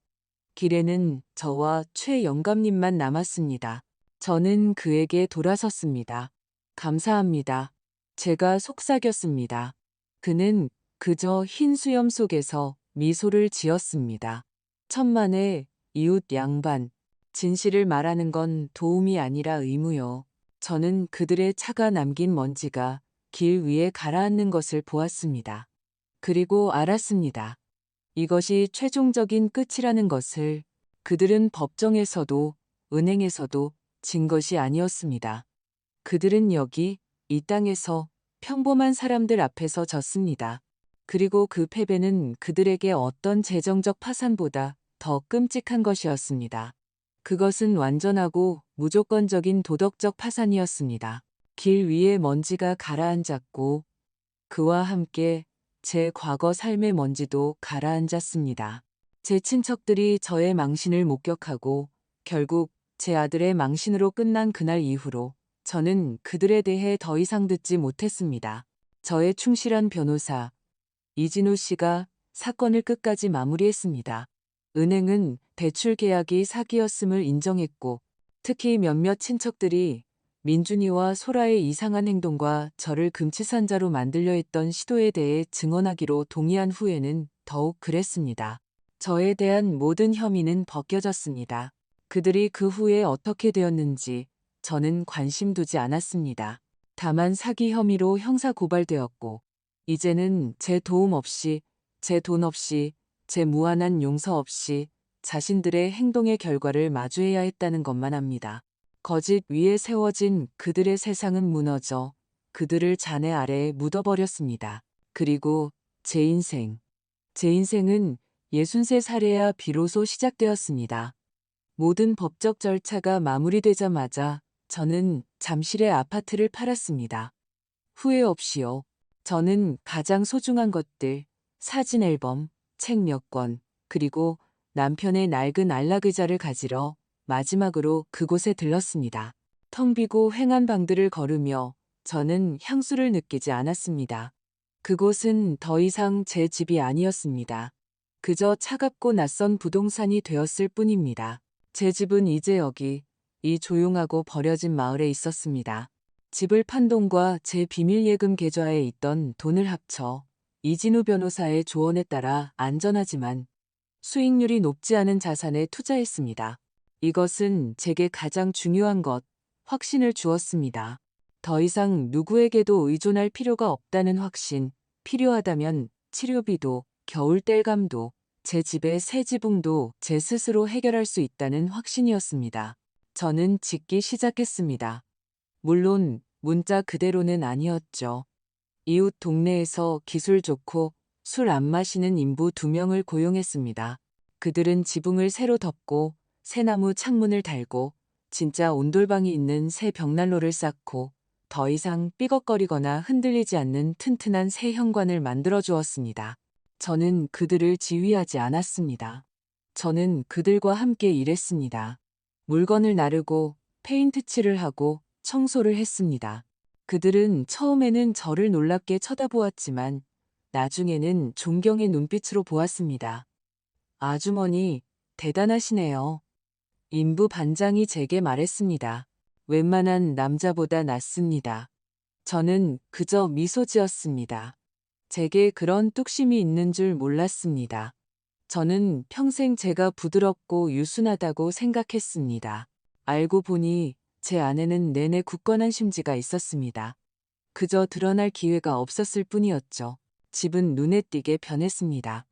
길에는 저와 최 영감님만 남았습니다. 저는 그에게 돌아섰습니다. 감사합니다. 제가 속삭였습니다. 그는 그저 흰 수염 속에서 미소를 지었습니다. 천만에 이웃 양반, 진실을 말하는 건 도움이 아니라 의무요. 저는 그들의 차가 남긴 먼지가 길 위에 가라앉는 것을 보았습니다. 그리고 알았습니다. 이것이 최종적인 끝이라는 것을. 그들은 법정에서도 은행에서도 진 것이 아니었습니다. 그들은 여기 이 땅에서 평범한 사람들 앞에서 졌습니다. 그리고 그 패배는 그들에게 어떤 재정적 파산보다 더 끔찍한 것이었습니다. 그것은 완전하고 무조건적인 도덕적 파산이었습니다. 길 위에 먼지가 가라앉았고 그와 함께 제 과거 삶의 먼지도 가라앉았습니다. 제 친척들이 저의 망신을 목격하고 결국 제 아들의 망신으로 끝난 그날 이후로 저는 그들에 대해 더 이상 듣지 못했습니다. 저의 충실한 변호사 이진우 씨가 사건을 끝까지 마무리했습니다. 은행은 대출 계약이 사기였음을 인정했고 특히 몇몇 친척들이 민준이와 소라의 이상한 행동과 저를 금치산자로 만들려 했던 시도에 대해 증언하기로 동의한 후에는 더욱 그랬습니다. 저에 대한 모든 혐의는 벗겨졌습니다. 그들이 그 후에 어떻게 되었는지 저는 관심 두지 않았습니다. 다만 사기 혐의로 형사 고발되었고 이제는 제 도움 없이, 제 돈 없이, 제 무한한 용서 없이 자신들의 행동의 결과를 마주해야 했다는 것만 압니다. 거짓 위에 세워진 그들의 세상은 무너져 그들을 잔해 아래에 묻어버렸습니다. 그리고 제 인생은 63살에야 비로소 시작되었습니다. 모든 법적 절차가 마무리되자마자 저는 잠실의 아파트를 팔았습니다. 후회 없이요. 저는 가장 소중한 것들, 사진 앨범, 책 몇 권, 그리고 남편의 낡은 안락의자를 가지러 마지막으로 그곳에 들렀습니다. 텅 비고 횡한 방들을 걸으며 저는 향수를 느끼지 않았습니다. 그곳은 더 이상 제 집이 아니었습니다. 그저 차갑고 낯선 부동산이 되었을 뿐입니다. 제 집은 이제 여기, 이 조용하고 버려진 마을에 있었습니다. 집을 판 돈과 제 비밀 예금 계좌에 있던 돈을 합쳐 이진우 변호사의 조언에 따라 안전하지만 수익률이 높지 않은 자산에 투자했습니다. 이것은 제게 가장 중요한 것, 확신을 주었습니다. 더 이상 누구에게도 의존할 필요가 없다는 확신, 필요하다면 치료비도, 겨울 땔감도, 제 집의 새 지붕도 제 스스로 해결할 수 있다는 확신이었습니다. 저는 짓기 시작했습니다. 물론 문자 그대로는 아니었죠. 이웃 동네에서 기술 좋고 술 안 마시는 인부 2명을 고용했습니다. 그들은 지붕을 새로 덮고 새나무 창문을 달고 진짜 온돌방이 있는 새 벽난로를 쌓고 더 이상 삐걱거리거나 흔들리지 않는 튼튼한 새 현관을 만들어 주었습니다. 저는 그들을 지휘하지 않았습니다. 저는 그들과 함께 일했습니다. 물건을 나르고 페인트 칠을 하고 청소를 했습니다. 그들은 처음에는 저를 놀랍게 쳐다보았지만 나중에는 존경의 눈빛으로 보았습니다. 아주머니, 대단하시네요. 인부 반장이 제게 말했습니다. 웬만한 남자보다 낫습니다. 저는 그저 미소 지었습니다. 제게 그런 뚝심이 있는 줄 몰랐습니다. 저는 평생 제가 부드럽고 유순하다고 생각했습니다. 알고 보니 제 안에는 내내 굳건한 심지가 있었습니다. 그저 드러날 기회가 없었을 뿐이었죠. 집은 눈에 띄게 변했습니다.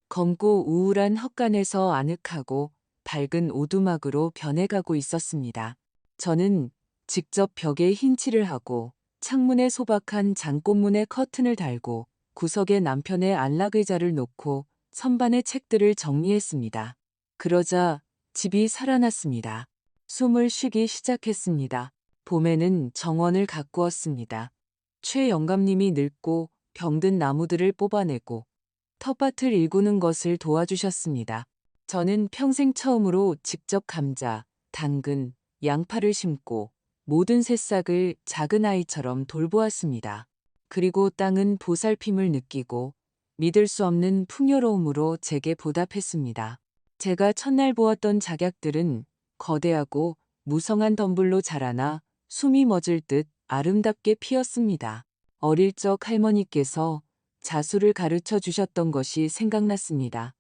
검고 우울한 헛간에서 아늑하고 밝은 오두막으로 변해가고 있었습니다. 저는 직접 벽에 흰 칠을 하고 창문에 소박한 장꽃문에 커튼을 달고 구석에 남편의 안락의자를 놓고 선반의 책들을 정리했습니다. 그러자 집이 살아났습니다. 숨을 쉬기 시작했습니다. 봄에는 정원을 가꾸었습니다. 최 영감님이 늙고 병든 나무들을 뽑아내고 텃밭을 일구는 것을 도와주셨습니다. 저는 평생 처음으로 직접 감자, 당근, 양파를 심고 모든 새싹을 작은 아이처럼 돌보았습니다. 그리고 땅은 보살핌을 느끼고 믿을 수 없는 풍요로움으로 제게 보답했습니다. 제가 첫날 보았던 작약들은 거대하고 무성한 덤불로 자라나 숨이 멎을 듯 아름답게 피었습니다. 어릴 적 할머니께서 자수를 가르쳐 주셨던 것이 생각났습니다.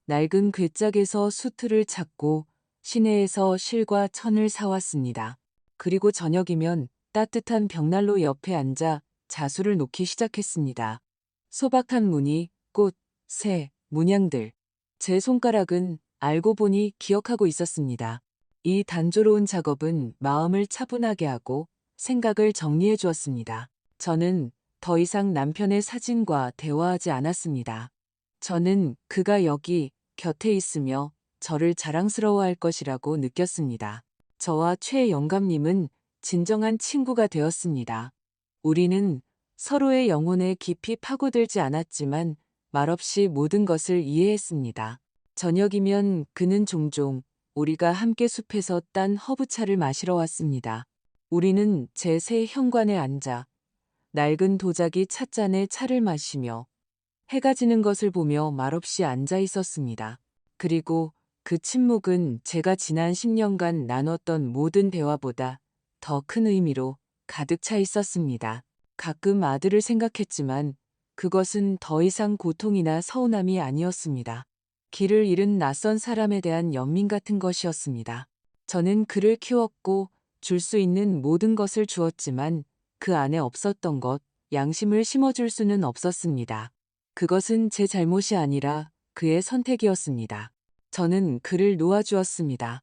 낡은 괴짝에서 수틀을 찾고 시내에서 실과 천을 사왔습니다. 그리고 저녁이면 따뜻한 벽난로 옆에 앉아 자수를 놓기 시작했습니다. 소박한 무늬, 꽃, 새, 문양들. 제 손가락은 알고 보니 기억하고 있었습니다. 이 단조로운 작업은 마음을 차분하게 하고 생각을 정리해 주었습니다. 저는 더 이상 남편의 사진과 대화하지 않았습니다. 저는 그가 여기 곁에 있으며 저를 자랑스러워할 것이라고 느꼈습니다. 저와 최 영감님은 진정한 친구가 되었습니다. 우리는 서로의 영혼에 깊이 파고들지 않았지만 말없이 모든 것을 이해했습니다. 저녁이면 그는 종종 우리가 함께 숲에서 딴 허브차를 마시러 왔습니다. 우리는 제 새 현관에 앉아 낡은 도자기 찻잔에 차를 마시며 해가 지는 것을 보며 말없이 앉아 있었습니다. 그리고 그 침묵은 제가 지난 10년간 나눴던 모든 대화보다 더 큰 의미로 가득 차 있었습니다. 가끔 아들을 생각했지만 그것은 더 이상 고통이나 서운함이 아니었습니다. 길을 잃은 낯선 사람에 대한 연민 같은 것이었습니다. 저는 그를 키웠고 줄 수 있는 모든 것을 주었지만 그 안에 없었던 것, 양심을 심어줄 수는 없었습니다. 그것은 제 잘못이 아니라 그의 선택이었습니다. 저는 그를 놓아주었습니다.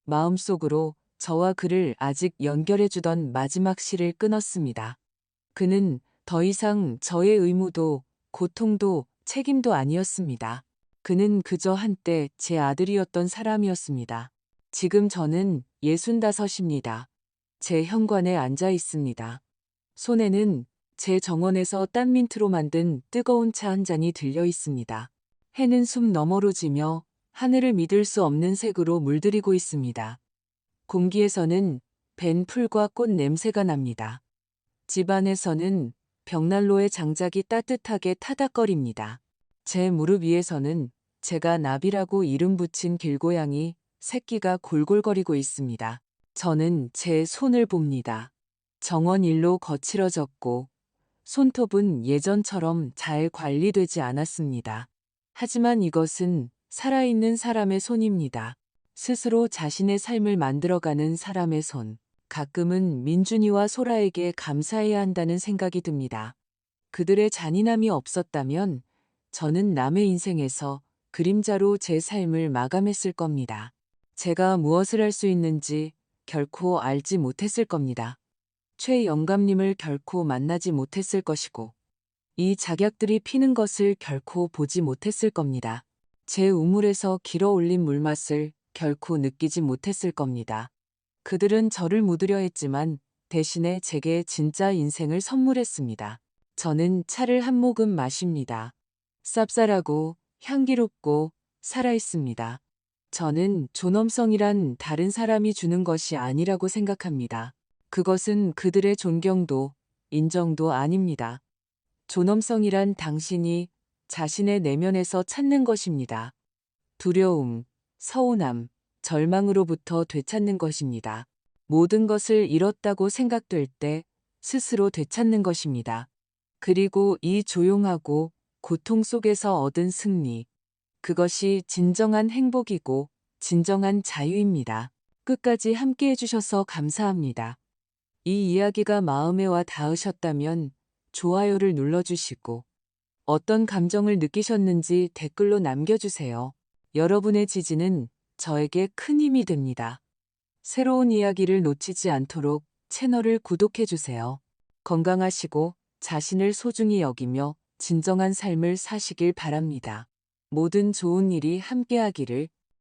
마음속으로 저와 그를 아직 연결해주던 마지막 실을 끊었습니다. 그는 더 이상 저의 의무도 고통도 책임도 아니었습니다. 그는 그저 한때 제 아들이었던 사람이었습니다. 지금 저는 65입니다. 제 현관에 앉아 있습니다. 손에는 제 정원에서 딴 민트로 만든 뜨거운 차 한 잔이 들려 있습니다. 해는 숲 너머로 지며 하늘을 믿을 수 없는 색으로 물들이고 있습니다. 공기에서는 밴 풀과 꽃 냄새가 납니다. 집 안에서는 벽난로의 장작이 따뜻하게 타닥거립니다. 제 무릎 위에서는 제가 나비라고 이름 붙인 길고양이 새끼가 골골거리고 있습니다. 저는 제 손을 봅니다. 정원 일로 거칠어졌고 손톱은 예전처럼 잘 관리되지 않았습니다. 하지만 이것은 살아있는 사람의 손입니다. 스스로 자신의 삶을 만들어가는 사람의 손. 가끔은 민준이와 소라에게 감사해야 한다는 생각이 듭니다. 그들의 잔인함이 없었다면 저는 남의 인생에서 그림자로 제 삶을 마감했을 겁니다. 제가 무엇을 할 수 있는지 결코 알지 못했을 겁니다. 최영감님을 결코 만나지 못했을 것이고 이 작약들이 피는 것을 결코 보지 못했을 겁니다. 제 우물에서 길어올린 물맛을 결코 느끼지 못했을 겁니다. 그들은 저를 묻으려 했지만 대신에 제게 진짜 인생을 선물했습니다. 저는 차를 한 모금 마십니다. 쌉쌀하고 향기롭고 살아있습니다. 저는 존엄성이란 다른 사람이 주는 것이 아니라고 생각합니다. 그것은 그들의 존경도 인정도 아닙니다. 존엄성이란 당신이 자신의 내면에서 찾는 것입니다. 두려움, 서운함, 절망으로부터 되찾는 것입니다. 모든 것을 잃었다고 생각될 때 스스로 되찾는 것입니다. 그리고 이 조용하고 고통 속에서 얻은 승리, 그것이 진정한 행복이고 진정한 자유입니다. 끝까지 함께 해주셔서 감사합니다. 이 이야기가 마음에 와 닿으셨다면 좋아요를 눌러주시고 어떤 감정을 느끼셨는지 댓글로 남겨주세요. 여러분의 지지는 저에게 큰 힘이 됩니다. 새로운 이야기를 놓치지 않도록 채널을 구독해주세요. 건강하시고 자신을 소중히 여기며 진정한 삶을 사시길 바랍니다. 모든 좋은 일이 함께하기를